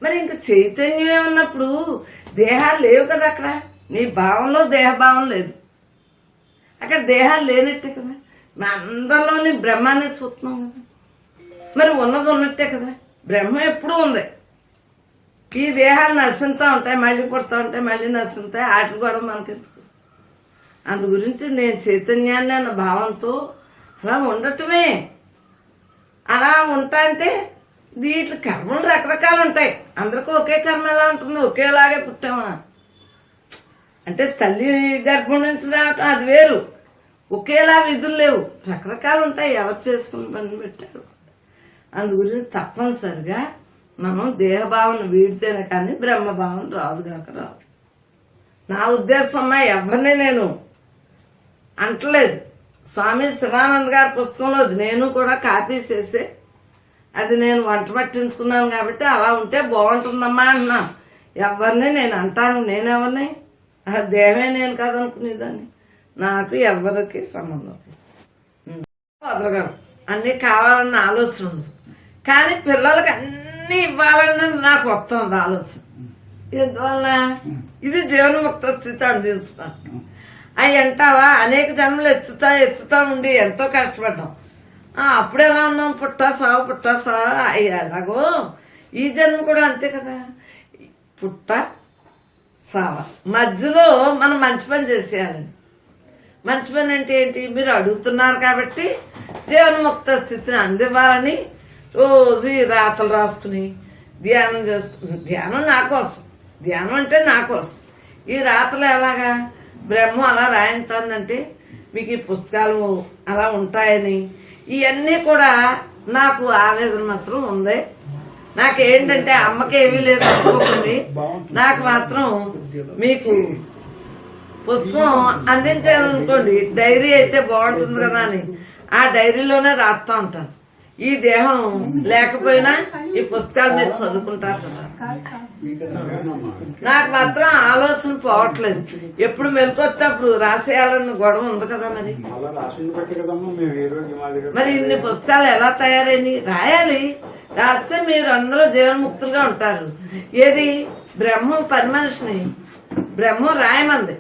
మరి ఇంక చైతన్యమే ఉన్నప్పుడు దేహాలు లేవు కదా. అక్కడ నీ భావంలో దేహభావం లేదు, అక్కడ దేహాలు లేనట్టే కదా. మా అందరిలోని బ్రహ్మాన్ని చూస్తున్నాం కదా. మరి ఉన్నది ఉన్నట్టే కదా. బ్రహ్మ ఎప్పుడూ ఉంది. ఈ దేహాలు నశిస్తూ ఉంటాయి, మళ్ళీ పుడతా ఉంటాయి, మళ్ళీ నశిస్తాయి. ఆటలు కూడా మనకెందుకు? అందు గురించి నేను చైతన్యాన్ని అన్న భావంతో అలా ఉండటమే. అలా ఉంటా అంటే దీంట్లో కర్మలు రకరకాలు ఉంటాయి. అందరికీ ఒకే కర్మ ఎలా ఉంటుంది? ఒకేలాగే పుట్టామా అంటే తల్లి గర్భం నుంచి రావటం అది వేరు. ఒకేలా విధులు లేవు, రకరకాలు ఉంటాయి. ఎవరు చేసుకుని పని పెట్టారు. అందు గురించి తప్పనిసరిగా మనం దేహభావన వీడితేనే కానీ బ్రహ్మభావన రాదుగాక రాదు. నా ఉద్దేశం ఎవరిని నేను అంటలేదు. స్వామి శివానంద్ గారి పుస్తకంలో నేను కూడా కాపీ చేసే అది నేను వంట పట్టించుకున్నాను కాబట్టి అలా ఉంటే బాగుంటుందమ్మా అంటున్నాను. ఎవరిని నేను అంటాను. నేనెవరిని? దేహమే నేను కాదనుకునేదాన్ని. నాకు ఎవరికి సంబంధం వదలగలను. అన్నీ కావాలన్న ఆలోచన ఉంది, కానీ పిల్లలకి అన్నీ ఇవ్వాలన్నది నాకు వస్తుంది ఆలోచన. ఎందువల్ల? ఇది జీవన్ముక్త స్థితి అందించడానికి. అవి అంటావా? అనేక జన్మలు ఎత్తుతా ఉండి ఎంతో కష్టపడ్డాం. అప్పుడు ఎలా ఉన్నాం? పుట్టా సావు ఎలాగో ఈ జన్మ కూడా అంతే కదా. పుట్ట సావ మధ్యలో మనం మంచి పని చేసేయాలని. మంచి పని అంటే ఏంటి? మీరు అడుగుతున్నారు కాబట్టి జీవన్ముక్త స్థితిని అందివ్వాలని రోజు ఈ రాతలు రాసుకుని ధ్యానం చేసుకుని, ధ్యానం నా కోసం, ధ్యానం అంటే నా కోసం. ఈ రాతలు ఎలాగా బ్రహ్మ అలా రాయించిందంటే మీకు ఈ పుస్తకాలు అలా ఉంటాయని ఇవన్నీ కూడా నాకు ఆవేదన మాత్రం ఉంది. నాకేంటంటే అమ్మకి ఏమీ లేదు అనుకోకండి, నాకు మాత్రం మీకు పుస్తకం అందించారనుకోండి, డైరీ అయితే బాగుంటుంది కదా అని ఆ డైరీలోనే రాస్తా ఉంటాను. ఈ దేహం లేకపోయినా ఈ పుస్తకాలు మీరు చదువుకుంటారు కదా. నాకు మాత్రం ఆలోచన పోవట్లేదు. ఎప్పుడు మెలకొత్తప్పుడు రాసేయాలన్న గొడవ ఉంది కదా. మరి ఇన్ని పుస్తకాలు ఎలా తయారైనాయి? రాయాలి. రాస్తే మీరు అందరూ జీవన్ముక్తులుగా ఉంటారు. ఏది బ్రహ్మం పని మనిషిని బ్రహ్మం రాయమంది.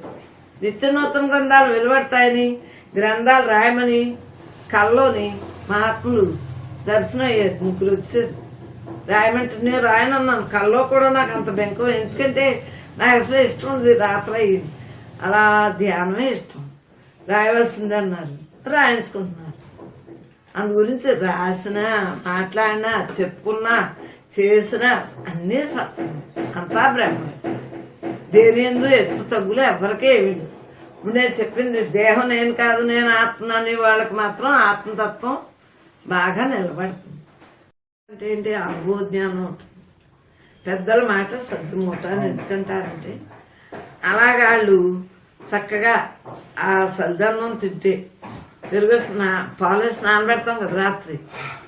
నిత్య నూతన గ్రంథాలు వెలువడతాయని గ్రంథాలు రాయమని కల్లోని మహాత్ములు దర్శనం అయ్యారు. ముగ్గురు వచ్చారు. రాయమంటే నేను రాయనన్నాను. కల్లో కూడా నాకు అంత బెంకం. ఎందుకంటే నాకు అసలు ఇష్టం ఉంది రాత్రి అయ్యింది. అలా ధ్యానమే ఇష్టం. రాయవలసిందే అన్నారు. రాయించుకుంటున్నారు. అందు గురించి రాసినా మాట్లాడినా చెప్పుకున్నా చేసినా అన్నీ సత్యం. అంతా బ్రహ్మ. దేని ఎందు హెచ్చు తగ్గులు ఎవరికే ఏమి. నేను చెప్పింది దేహం నేను కాదు నేను ఆత్మ అని వాళ్ళకి మాత్రం ఆత్మతత్వం బాగా నిలబడుతుంది. అంటే ఏంటి? అనుభవజ్ఞానం ఉంటుంది. పెద్దల మాట సర్దుమూట అని ఎందుకంటారంటే అలాగా వాళ్ళు చక్కగా ఆ సల్దన్నం తింటే పెరుగు పాలేసి నానబెడతాం కదా. రాత్రి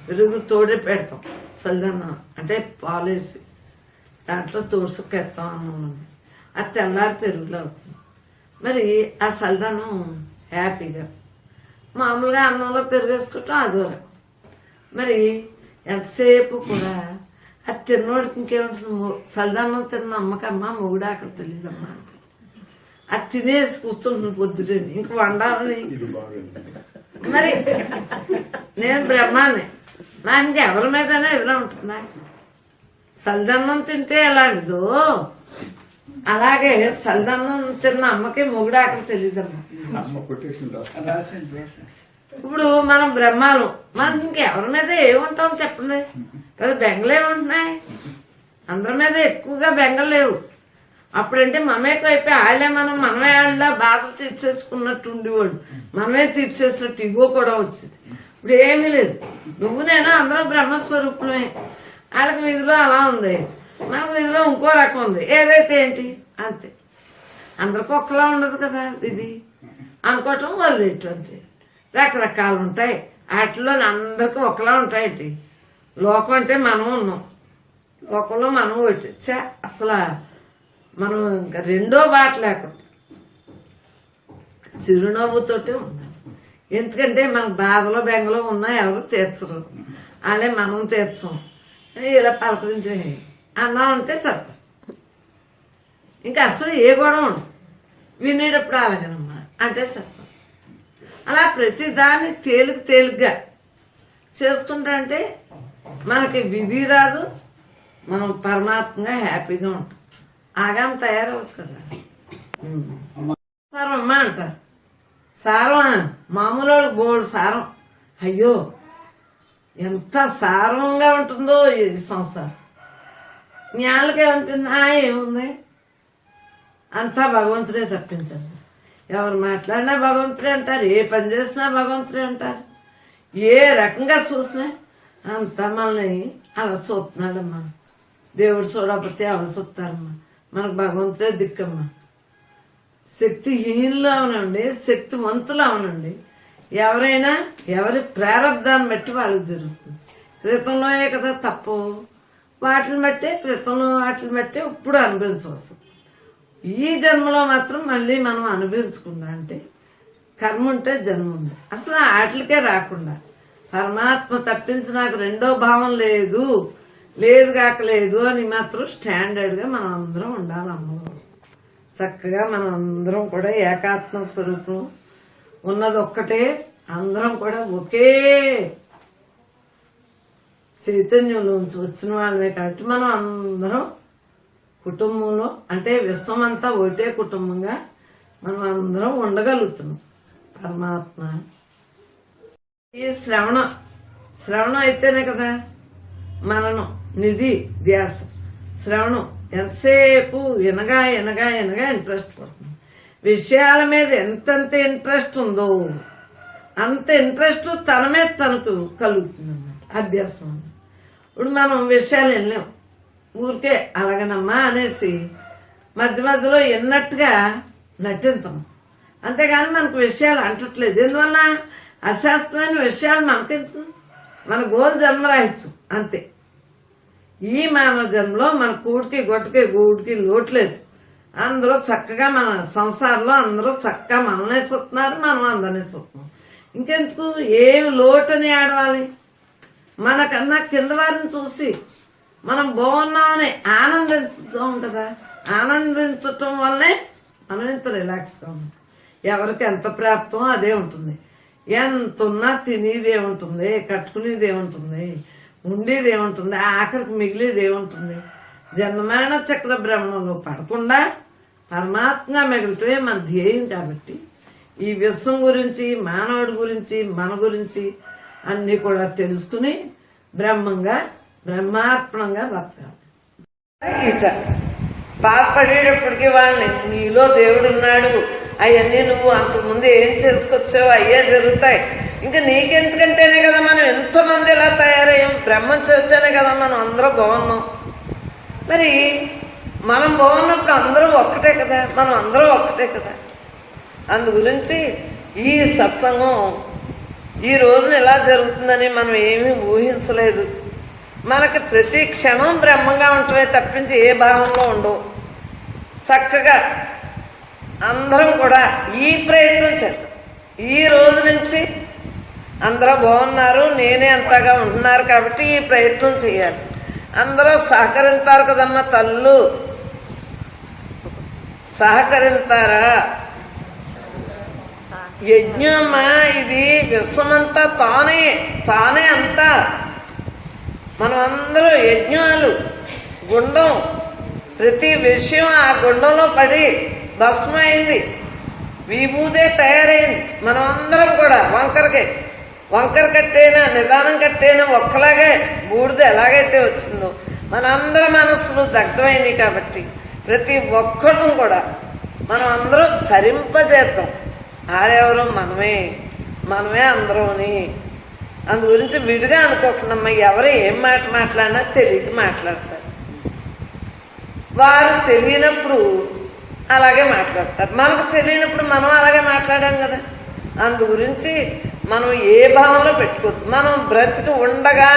పెరుగు తోడే పెడతాం. సల్దన్నం అంటే పాలేసి దాంట్లో తోసుకెత్తాం అన్నం. అది తెల్లారి పెరుగులో అవుతుంది. మరి ఆ సల్దన్నం హ్యాపీగా మామూలుగా అన్నంలో పెరుగు వేసుకుంటాం. అదోరం. మరి ఎంతసేపు కూడా అది తిన్నోడికి ఇంకేముంటుంది? సల్దన్నం తిన్న అమ్మకమ్మ మొగుడు ఆకలి తెలియదమ్మా. అది తినేసి కూర్చుంటుంది పొద్దుటని ఇంక వండాలని. మరి నేను బ్రహ్మాన్ని. నాకు ఇంకెవరి మీదనే ఎదురా ఉంటుందా? సల్దన్నం తింటే ఎలాంటిదో అలాగే సల్దన్నం తిన్న అమ్మకి మొగుడు ఆకలి తెలియదమ్మా. ఇప్పుడు మనం బ్రహ్మాలు. మనకి ఇంకెవరి మీద ఏముంటాం చెప్పండి కదా. బెంగలేముంటున్నాయి? అందరి మీద ఎక్కువగా బెంగలు లేవు. అప్పుడంటే మమేకం అయిపోయి వాళ్ళే మనమే వాళ్ళ బాధలు తీర్చేసుకున్నట్టు ఉండేవాడు. మనమే తీర్చేసినట్టు ఇగో కూడా వచ్చింది. ఇప్పుడు ఏమీ లేదు. నువ్వు నేను అందరం బ్రహ్మస్వరూపమే. వాళ్ళకి విధిలో అలా ఉంది, మనకు విధిలో ఇంకో రకం ఉంది. ఏదైతే ఏంటి అంతే. అందరికి ఒక్కలా ఉండదు కదా విధి. అనుకోవటం వదిలేయటం అంతే. రకరకాలు ఉంటాయి. వాటిలో అందరికీ ఒకలా ఉంటాయండి. లోకం అంటే మనం ఉన్నాం. లోకంలో మనం వచ్చా అసలు మనం ఇంకా రెండో బాట లేకుండా చిరునవ్వుతోటే ఉన్నాం. ఎందుకంటే మనకు బాధలో బెంగలో ఉన్నా ఎవరు తీర్చరు. అదే మనం తీర్చం. ఇలా పలకరించే అన్నా ఉంటే సరే ఇంకా అసలు ఏ గొడవ ఉండదు. వినేటప్పుడు అలాగనమ్మా అంటే సరే. అలా ప్రతిదాన్ని తేలిగ్గా చేసుకుంటా అంటే మనకి విధి రాదు. మనం పరమాత్మగా హ్యాపీగా ఉంటాం. ఆగామ తయారవుతుంది కదా. సారం అమ్మా అంటారు. సారం మామూలు వాళ్ళకి బోల్డ్ సారం. అయ్యో ఎంత సారంగా ఉంటుందో ఈ సంసారం. జ్ఞానులకేమనిపింది? ఏముంది అంతా భగవంతుడే తప్పించండి. ఎవరు మాట్లాడినా భగవంతుడే అంటారు. ఏ పని చేసినా భగవంతుడే అంటారు. ఏ రకంగా చూసినా అంతా మనల్ని అలా చూస్తున్నాడమ్మా. దేవుడు చూడకపోతే ఎవరు చూస్తారమ్మా? మనకు భగవంతుడే దిక్కమ్మా. శక్తిహీనులు అవనండి, శక్తివంతులు అవనండి, ఎవరైనా ఎవరి ప్రారంధాన్ని బట్టి వాళ్ళకి జరుగుతుంది. క్రితంలోనే కదా తప్పు. వాటిని బట్టే క్రితంలో వాటిని బట్టే ఇప్పుడు అనుభవించవస్తుంది. ఈ జన్మలో మాత్రం మళ్ళీ మనం అనుభవించకుండా అంటే కర్మ ఉంటే జన్మ ఉంది. అసలు వాటికే రాకుండా పరమాత్మ తప్పించి నాకు రెండో భావం లేదు కాకలేదు అని మాత్రం స్టాండర్డ్ గా మనం అందరం ఉండాలి. అమ్మ చక్కగా మనం అందరం కూడా ఏకాత్మ స్వరూపం ఉన్నది ఒక్కటే. అందరం కూడా ఒకే చైతన్యంలోంచి వచ్చిన వాళ్ళమే కాబట్టి మనం అందరం కుటుంబంలో అంటే విశ్వమంతా ఒకటే కుటుంబంగా మనం అందరం ఉండగలుగుతున్నాం. పరమాత్మ ఈ శ్రవణం అయితేనే కదా మననం నిధి ధ్యాస. శ్రవణం ఎంతసేపు వినగా ఇంట్రెస్ట్ పడుతుంది. విషయాల మీద ఎంతంత ఇంట్రెస్ట్ ఉందో అంత ఇంట్రెస్ట్ తన మీద తనకు కలుగుతుంది అన్నమాట. అభ్యాసం. ఇప్పుడు మనం విషయాలు వెళ్ళాం ఊరికే అలాగనమ్మా అనేసి మధ్యలో ఎన్నట్టుగా నటించము. అంతేగాని మనకు విషయాలు అంటట్లేదు. ఎందువల్ల అశాస్త్రమైన విషయాలు మనకెందుకు? మన గోలు జన్మరాహిత్యం అంతే. ఈ మానవ జన్మలో మన కూడికి గొట్టుకి గూడికి లోట్లేదు. అందరూ చక్కగా మన సంసారంలో అందరూ చక్కగా మనల్నే చూస్తున్నారు, మనం అందరినీ చూస్తున్నాం. ఇంకెందుకు ఏమి లోటని ఆడవాలి? మనకన్నా కింద వారిని చూసి మనం బాగున్నామని ఆనందించుతాం కదా. ఆనందించటం వల్లే మనం ఇంత రిలాక్స్గా ఉంటాం. ఎవరికి ఎంత ప్రాప్తం అదే ఉంటుంది. ఎంత ఉన్నా తినేది ఏముంటుంది, కట్టుకునేది ఏముంటుంది, ఉండేది ఏముంటుంది, ఆఖరికి మిగిలేది ఏముంటుంది? జన్మమరణ చక్ర భ్రమణంలో పడకుండా పరమాత్మగా మిగలటమే మన ధ్యేయం. కాబట్టి ఈ విశ్వం గురించి, మానవుడి గురించి, మన గురించి అన్ని కూడా తెలుసుకుని బ్రహ్మంగా బ్రహ్మార్పణంగా బతకాలి. ఇట బాధపడేటప్పటికీ వాళ్ళని నీలో దేవుడున్నాడు, అవన్నీ నువ్వు అంతకుముందు ఏం చేసుకొచ్చావు అయ్యే జరుగుతాయి, ఇంకా నీకెందుకంటేనే కదా మనం ఎంతోమంది ఇలా తయారయ్యాం. బ్రహ్మం చదివితేనే కదా మనం అందరూ బాగున్నాం. మరి మనం బాగున్నప్పుడు అందరూ ఒక్కటే కదా, మనం అందరూ ఒక్కటే కదా. అందు గురించి ఈ సత్సంగం ఈ రోజున ఇలా జరుగుతుందని మనం ఏమీ ఊహించలేదు. మనకి ప్రతి క్షణం బ్రహ్మంగా ఉంటమే తప్పించి ఏ భావంలో ఉండవు. చక్కగా అందరం కూడా ఈ ప్రయత్నం చేద్దాం. ఈ రోజు నుంచి అందరూ బాగున్నారు, నేనే అంతగా ఉంటున్నారు కాబట్టి ఈ ప్రయత్నం చేయాలి. అందరూ సహకరిస్తారు కదమ్మా, తల్లు సహకరిస్తారా? యజ్ఞమ్మా, ఇది విశ్వమంతా తానే అంతా. మనం అందరూ యజ్ఞాలు, గుండం, ప్రతి విషయం ఆ గుండంలో పడి భస్మైంది, విభూదే తయారైంది. మనం అందరం కూడా వంకర కట్టేనా నిదానం కట్టేనా ఒక్కలాగే బూడిద ఎలాగైతే వచ్చిందో మనందరి మనసులు దగ్ధమైనవి. కాబట్టి ప్రతి ఒక్కళ్ళం కూడా మనం అందరూ ధరింపజేద్దాం. ఆరెవరు? మనమే అందరూని. అందు గురించి విడిగా అనుకోకుండా ఎవరు ఏం మాట మాట్లాడినా తెలియక మాట్లాడతారు. వారు తెలియనప్పుడు అలాగే మాట్లాడతారు, మనకు తెలియనప్పుడు మనం అలాగే మాట్లాడాం కదా. అందు గురించి మనం ఏ భావంలో పెట్టుకోవద్దు. మనం బ్రతికి ఉండగా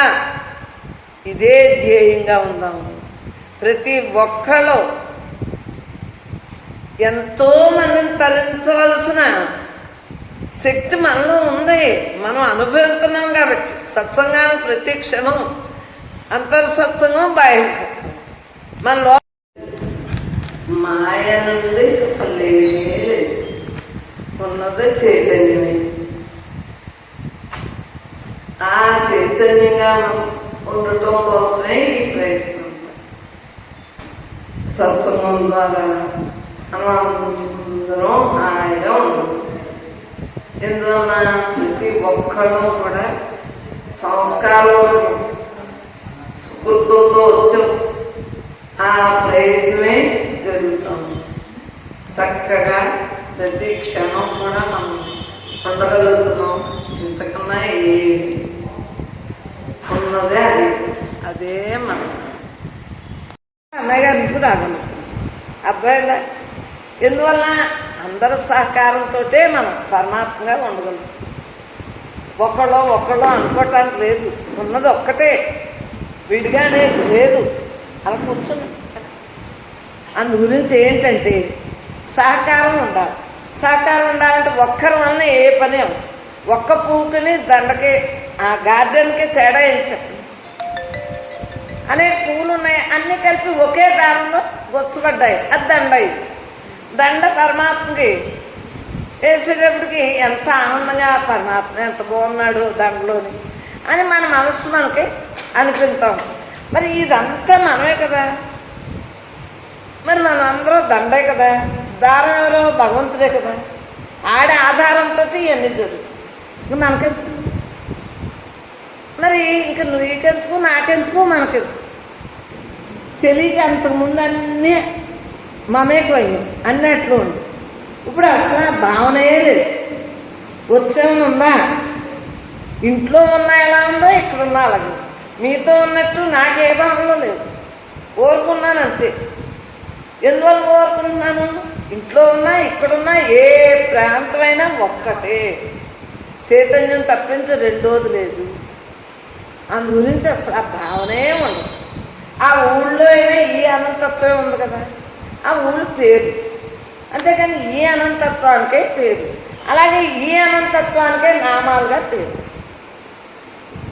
ఇదే ధ్యేయంగా ఉందాము. ప్రతి ఒక్కళ్ళు ఎంతో మందిని తరించవలసిన శక్తి మనలో ఉంది, మనం అనుభవిస్తున్నాం. కాబట్టి సత్సంగానికి ప్రతి క్షణం అంతర్సత్సంగం, బాహ్య సత్సంగం. మనలో మాయ నుండి అసలు లేనే లేదు, ఉన్నదే చైతన్యమే. ఆ చైతన్యంగా ఉండటం కోసమే ఈ ప్రయత్నం. సత్సంగం ద్వారా అందరం హాయిగా ఉంటుంది. ఎందువల్ల ప్రతి ఒక్కళ్ళు కూడా సంస్కారం సుకృతంతో వచ్చాం. ఆ ప్రయత్నమే జరుగుతుంది. చక్కగా ప్రతి క్షణం కూడా మనం ఉండగలుగుతున్నాం. ఇంతకన్నా ఏమి ఉన్నదే అదే మనం అన్నయ్య గారికి రాగలుగుతున్నాం. అర్థమైందా? ఎందువల్ల అందరి సహకారంతో మనం పరమాత్మగా ఉండగలుగుతాం. ఒకళ్ళు అనుకోవటానికి లేదు, ఉన్నది ఒక్కటే, విడిగానే లేదు. అలా కూర్చుని అందు గురించి ఏంటంటే సహకారం ఉండాలి. సహకారం ఉండాలంటే ఒక్కరి వలన ఏ పని అవ్వదు. ఒక్క పువ్వుకి దండకి ఆ గార్డెన్కి తేడా ఏంటి చెప్పండి? అనేక పువ్వులు ఉన్నాయి, అన్నీ కలిపి ఒకే దారంలో గొచ్చబడ్డాయి, అది దండ పరమాత్మకి వేసేటప్పటికి ఎంత ఆనందంగా పరమాత్మ ఎంత బాగున్నాడు దండలోని అని మన మనస్సు మనకి అనిపిస్తూ ఉంటుంది. మరి ఇదంతా మనమే కదా, మరి మనం అందరూ దండే కదా, దారం ఎవరో భగవంతుడే కదా. ఆడే ఆధారంతో ఇవన్నీ జరుగుతాయి. ఇంక మనకెందుకు? మరి ఇంక నీకెందుకు, నాకెందుకు, మనకెందుకు? తెలియక అంతకుముందు అన్నీ మమేకమయ్యాం అన్నట్లు ఉంది. ఇప్పుడు అసలు ఆ భావనే లేదు. వచ్చేమని ఉందా? ఇంట్లో ఉన్నా ఎలా ఉందో ఇక్కడ ఉన్నా అలాగే. మీతో ఉన్నట్టు నాకే భావనలో లేదు. కోరుకున్నాను అంతే. ఎందువల్ల కోరుకుంటున్నాను? ఇంట్లో ఉన్నా ఇక్కడున్నా ఏ ప్రాంతమైనా ఒక్కటే. చైతన్యం తప్పించి రెండోది లేదు. అందు గురించి అసలు ఆ భావనే ఉండదు. ఆ ఊళ్ళో అయినా ఈ అనంతత్వమే ఉంది కదా, ఆ ఊళ్ళో పేరు. అంతేకాని ఈ అనంతత్వానికే పేరు, అలాగే ఈ అనంతత్వానికే నామాలుగా పేరు.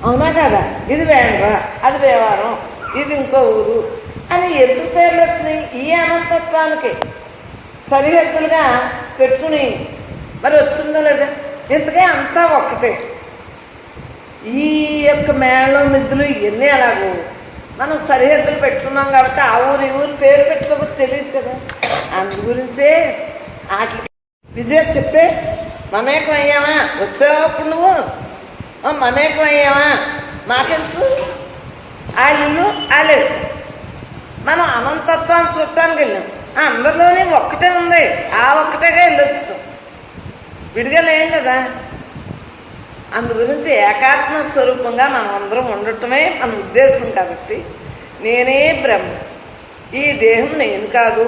అవునా కదా? ఇది వేండ్ర, అది వేవారం, ఇది ఇంకో ఊరు అని ఎందుకు పేర్లు వచ్చినాయి? ఈ అనంతత్వానికే సరిహద్దులుగా పెట్టుకుని మరి వచ్చిందో లేదా? ఇంతకే అంతా ఒక్కటే. ఈ యొక్క మేళం మిద్దులు ఇవన్నీ అలాగో మనం సరిహద్దులు పెట్టుకున్నాం కాబట్టి ఆ ఊరు ఈ ఊరు పేరు పెట్టుకోకపోతే తెలియదు కదా. అందు గురించే వాటికి విజయ చెప్పే మమేకం అయ్యావా, వచ్చేటప్పుడు నువ్వు మమేకం అయ్యావా, మాకెందుకు వాళ్ళిల్లు వాళ్ళే ఇష్టం. మనం అనంతత్వాన్ని చూడటానికి వెళ్ళాం, అందరిలోనే ఒక్కటే ఉంది, ఆ ఒక్కటేగా వెళ్ళొచ్చు, విడిగా లేం కదా. అందు గురించి ఏకాత్మ స్వరూపంగా మనం అందరం ఉండటమే మన ఉద్దేశం. కాబట్టి నేనే బ్రహ్మ, ఈ దేహం నేను కాదు,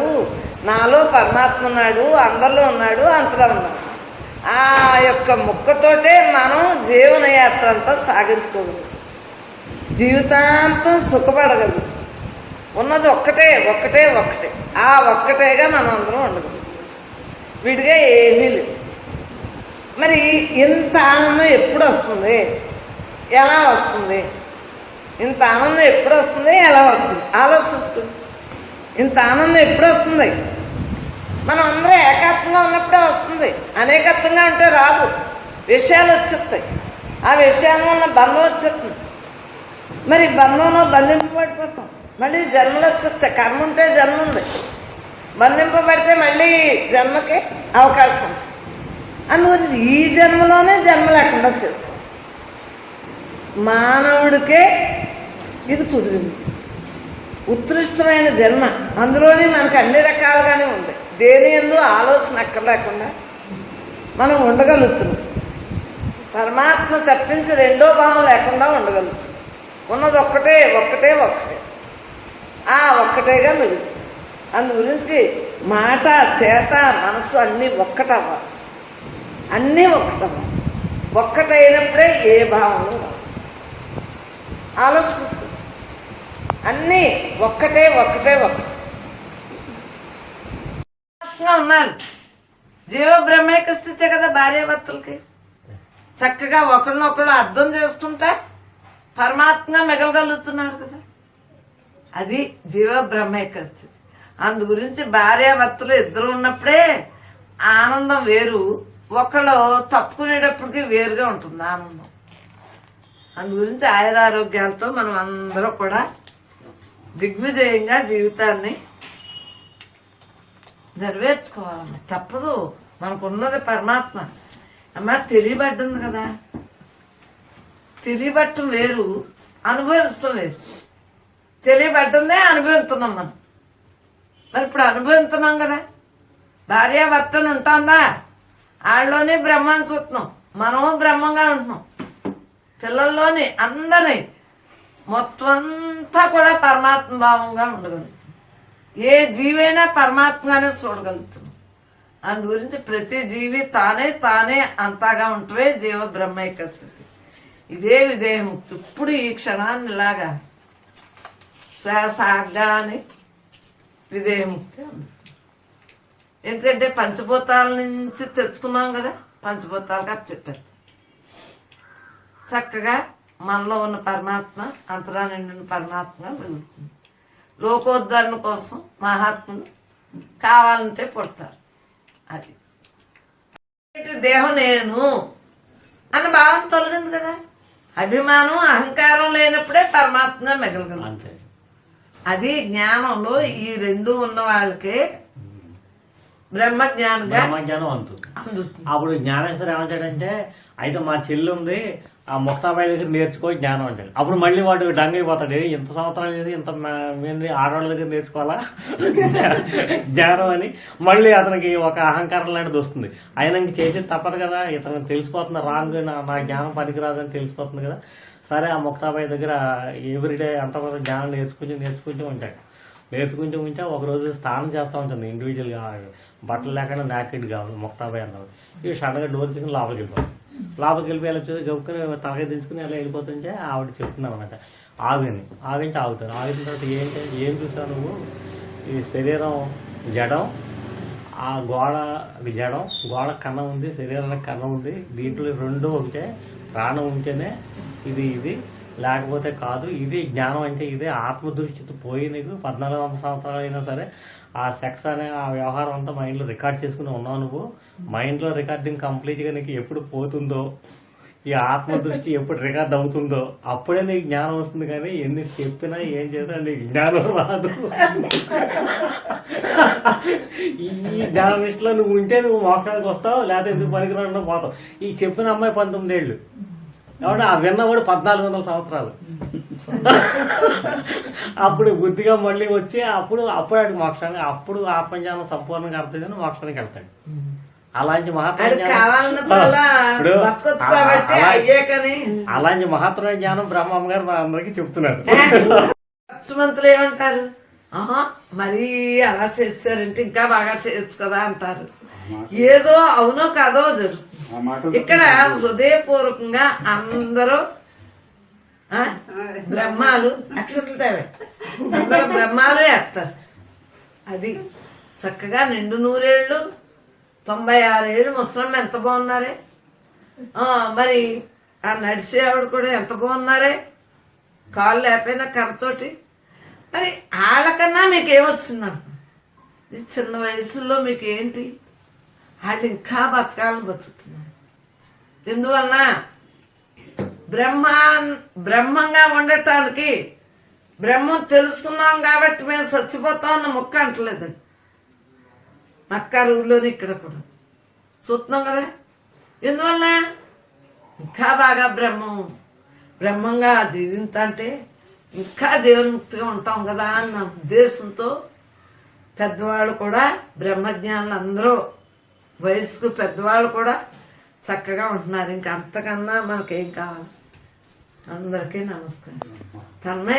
నాలో పరమాత్మ ఉన్నాడు, అందరిలో ఉన్నాడు, అంతలో ఉన్నాడు. ఆ యొక్క ముక్కతోటే మనం జీవనయాత్ర అంతా సాగించుకోగలుగుతాం, జీవితాంతం సుఖపడగలుగుతాం. ఉన్నది ఒక్కటే ఒక్కటే ఒక్కటే, ఆ ఒక్కటేగా మనం అందరం ఉండగలుగుతాం, విడిగా ఏమీ లేదు. మరి ఇంత ఆనందం ఎప్పుడు వస్తుంది, ఎలా వస్తుంది? ఇంత ఆనందం ఎప్పుడు వస్తుంది, ఎలా వస్తుంది? ఆలోచించుకోండి. ఇంత ఆనందం ఎప్పుడు వస్తుంది? మనం అందరం ఏకాత్మంగా ఉన్నప్పుడే వస్తుంది. అనేకత్వంగా ఉంటే రాదు, విషయాలు వచ్చేస్తాయి, ఆ విషయాల వల్ల బంధం వచ్చేస్తుంది. మరి బంధంలో బంధింపబడిపోతాం, మళ్ళీ జన్మలు వచ్చేస్తాయి. కర్మ ఉంటే జన్మ ఉంది, బంధింపబడితే మళ్ళీ జన్మకి అవకాశం ఉంది. అందుగురించి ఈ జన్మలోనే జన్మ లేకుండా చేస్తాం. మానవుడికే ఇది కుదిరింది, ఉత్కృష్టమైన జన్మ. అందులోనే మనకు అన్ని రకాలుగానే ఉంది. దేని యందు ఆలోచన అక్కర్లేకుండా మనం ఉండగలుగుతున్నాం. పరమాత్మ తప్పించి రెండో భావం లేకుండా ఉండగలుగుతాం. ఉన్నది ఒక్కటే ఒక్కటే ఒక్కటే, ఆ ఒక్కటేగా మిగులుతుంది. అందు గురించి మాట చేత మనసు అన్నీ ఒక్కటవ్వాలి, అన్నీ ఒక్కటవ్వాలి. ఒక్కటైనప్పుడే ఏ భావంలో ఆలోచించుకో. అన్నీ ఒక్కటే ఒక్కటే ఒక్కటే ఉన్నారు. జీవ బ్రహ్మైక స్థితే కదా భార్యాభర్తలకి. చక్కగా ఒకరినొకరు అర్థం చేసుకుంటా పరమాత్మగా మిగలగలుగుతున్నారు కదా, అది జీవ బ్రహ్మైక స్థితి. అందు గురించి భార్యాభర్తలు ఇద్దరు ఉన్నప్పుడే ఆనందం వేరు, ఒకళ్ళు తప్పుకునేటప్పటికి వేరుగా ఉంటుంది ఆనందం. అందు గురించి ఆయురారోగ్యాలతో మనం అందరూ కూడా దిగ్విజయంగా జీవితాన్ని నెరవేర్చుకోవాలమ్మా. తప్పదు, మనకున్నది పరమాత్మ. అమ్మా తెలియబడ్డింది కదా, తెలియబట్టం వేరు, అనుభవించడం వేరు. తెలియబడ్డందే అనుభవిస్తున్నాం మనం. మరి ఇప్పుడు అనుభవిస్తున్నాం కదా, భార్యాభర్తను ఉంటుందా, వాళ్ళలోనే బ్రహ్మాన్ని చూస్తున్నాం, మనము బ్రహ్మంగా ఉంటున్నాం. పిల్లల్లోని అందరినీ మొత్తం అంతా కూడా పరమాత్మ భావంగా ఉండగలుగుతాం. ఏ జీవైనా పరమాత్మగానే చూడగలుగుతున్నాం. అందు గురించి ప్రతి జీవి తానే తానే అంతాగా ఉంటే జీవ బ్రహ్మైక స్థితి. ఇదే విధేయముక్తి. ఇప్పుడు ఈ క్షణాన్ని ఇలాగా శ్వాస ఆగ్గాని విధేయముక్తి అందుతుంది. ఎందుకంటే పంచభూతాల నుంచి తెచ్చుకున్నాం కదా, పంచభూతాలుగా చెప్పారు. చక్కగా మనలో ఉన్న పరమాత్మ, అంతరా నిండిన పరమాత్మగా మిగులుతుంది. లోకోద్ధరణ కోసం మహాత్ములు కావాలంటే పుడతారు. అది దేహం నేను అన్న భావం తొలగింది కదా. అభిమానం అహంకారం లేనప్పుడే పరమాత్మగా మిగలగలదు. అది జ్ఞానంలో ఈ రెండు ఉన్న వాళ్ళకే బ్రహ్మజ్ఞానం అందుతుంది. అప్పుడు జ్ఞానేశ్వరం ఏమంటాడంటే, అయితే మా చెల్లి ఉంది, ఆ ముక్తాబాయి దగ్గర నేర్చుకో జ్ఞానం అంటాడు. అప్పుడు మళ్ళీ వాడు డంగ్ అయిపోతాడు. ఇంత సంవత్సరాలు చేసి ఇంత ఆడవాళ్ళ దగ్గర నేర్చుకోవాలా జ్ఞానం అని మళ్ళీ అతనికి ఒక అహంకారం లాంటిది వస్తుంది. ఆయన ఇంక చేసేది తప్పదు కదా, ఇతను తెలిసిపోతుంది రాంగ్, నా జ్ఞానం పనికిరాదని తెలిసిపోతుంది కదా. సరే ఆ ముక్తాబాయి దగ్గర ఎవ్రీడే అంత జ్ఞానం నేర్చుకుంటూ ఉంటాడు. నేర్చుకుంటే ఉంచా ఒకరోజు స్నానం చేస్తా ఉంటుంది ఇండివిజువల్గా, బట్టలు లేకుండా నాకెట్ కావాలి ముక్తాబాయ్ అన్నారు. ఇవి సడన్గా డోర్ తీసుకుని లోపలికి వెళ్ళిపోవాలి. లోపలికి వెళ్ళిపోయి ఇలా చూసి గబుక్కుని తలకాయ దించుకుని అలా వెళ్ళిపోతుంటే ఆవిడ చెప్తున్నాను అనమాట, ఆగించి ఆగుతాను. ఆగిన తర్వాత ఏం చూసావు నువ్వు? ఈ శరీరం జడం, ఆ గోడ జడం, గోడ కన్నం ఉంది, శరీరానికి కన్నం ఉంది, దీంట్లో రెండు ఒకటే, ప్రాణం ఉంటేనే ఇది లేకపోతే కాదు. ఇది జ్ఞానం అంటే ఇదే. ఆత్మదృష్టితో పోయి నీకు 1400 సంవత్సరాలు అయినా సరే ఆ సెక్స్ అనే ఆ వ్యవహారం అంతా మైండ్లో రికార్డ్ చేసుకుని ఉన్నావు నువ్వు. మైండ్లో రికార్డింగ్ కంప్లీట్గా నీకు ఎప్పుడు పోతుందో, ఈ ఆత్మదృష్టి ఎప్పుడు రికార్డ్ అవుతుందో అప్పుడే నీకు జ్ఞానం వస్తుంది. కానీ ఎన్ని చెప్పినా ఏం చేసినా నీకు జ్ఞానం రాదు. ఈ జ్ఞాన నిష్ఠలో నువ్వు ఉంటే నువ్వు మోక్షానికి వస్తావు, లేకపోతే ఎందుకు పనికిరాకుండా పోతావు. ఈ చెప్పిన అమ్మాయి 19 ఏళ్ళు, కాబట్టి ఆ విన్నవాడు 1400 సంవత్సరాలు. అప్పుడు బుద్ధిగా మళ్ళీ వచ్చి అప్పుడు ఆడికి మోక్షానికి, అప్పుడు ఆత్మజ్ఞానం సంపూర్ణంగా అర్థం మోక్షానికి వెళ్తాడు. అలాంటి అలాంటి మహత్తరమైన జ్ఞానం బ్రహ్మమ్మ గారు మా అందరికి చెప్తున్నారు. మంత్రులు ఏమంటారు, మరీ అలా చేస్తారంటే ఇంకా బాగా చేయొచ్చు కదా అంటారు. ఏదో అవునో కాదో జరుగుతుంది. ఇక్కడ హృదయపూర్వకంగా అందరూ బ్రహ్మాలు అక్షంతలే అందరూ బ్రహ్మాలు వేస్తారు. అది చక్కగా నిండు 100 ఏళ్ళు 96 ఏళ్ళు ముసలమ్మ ఎంత బాగున్నారే. మరి ఆ నడిచే ఆవిడ కూడా ఎంత బాగున్నారే, కాళ్ళు లేకపోయినా కర్రతోటి. మరి వాళ్ళకన్నా మీకేమొచ్చిందంట? ఈ చిన్న వయసులో మీకేంటి? వాళ్ళు ఇంకా బతకాలని బతుకుతున్నారు. ఎందువలన బ్రహ్మంగా ఉండటానికి, బ్రహ్మం తెలుసుకున్నాం కాబట్టి మేము చచ్చిపోతాం అన్న మొక్క అంటలేదండి. అక్క ఊళ్ళోని ఇక్కడ కూడా చూస్తున్నాం కదా. ఎందువల్ల ఇంకా బాగా బ్రహ్మంగా జీవించంటే ఇంకా జీవన్ముక్తిగా ఉంటాం కదా అన్న ఉద్దేశంతో పెద్దవాళ్ళు కూడా, బ్రహ్మజ్ఞానులు అందరూ, వయసుకు పెద్దవాళ్ళు కూడా చక్కగా ఉంటున్నారు. ఇంకా అంతకన్నా మనకేం కావాలి. అందరికీ నమస్కారం. తన్మయ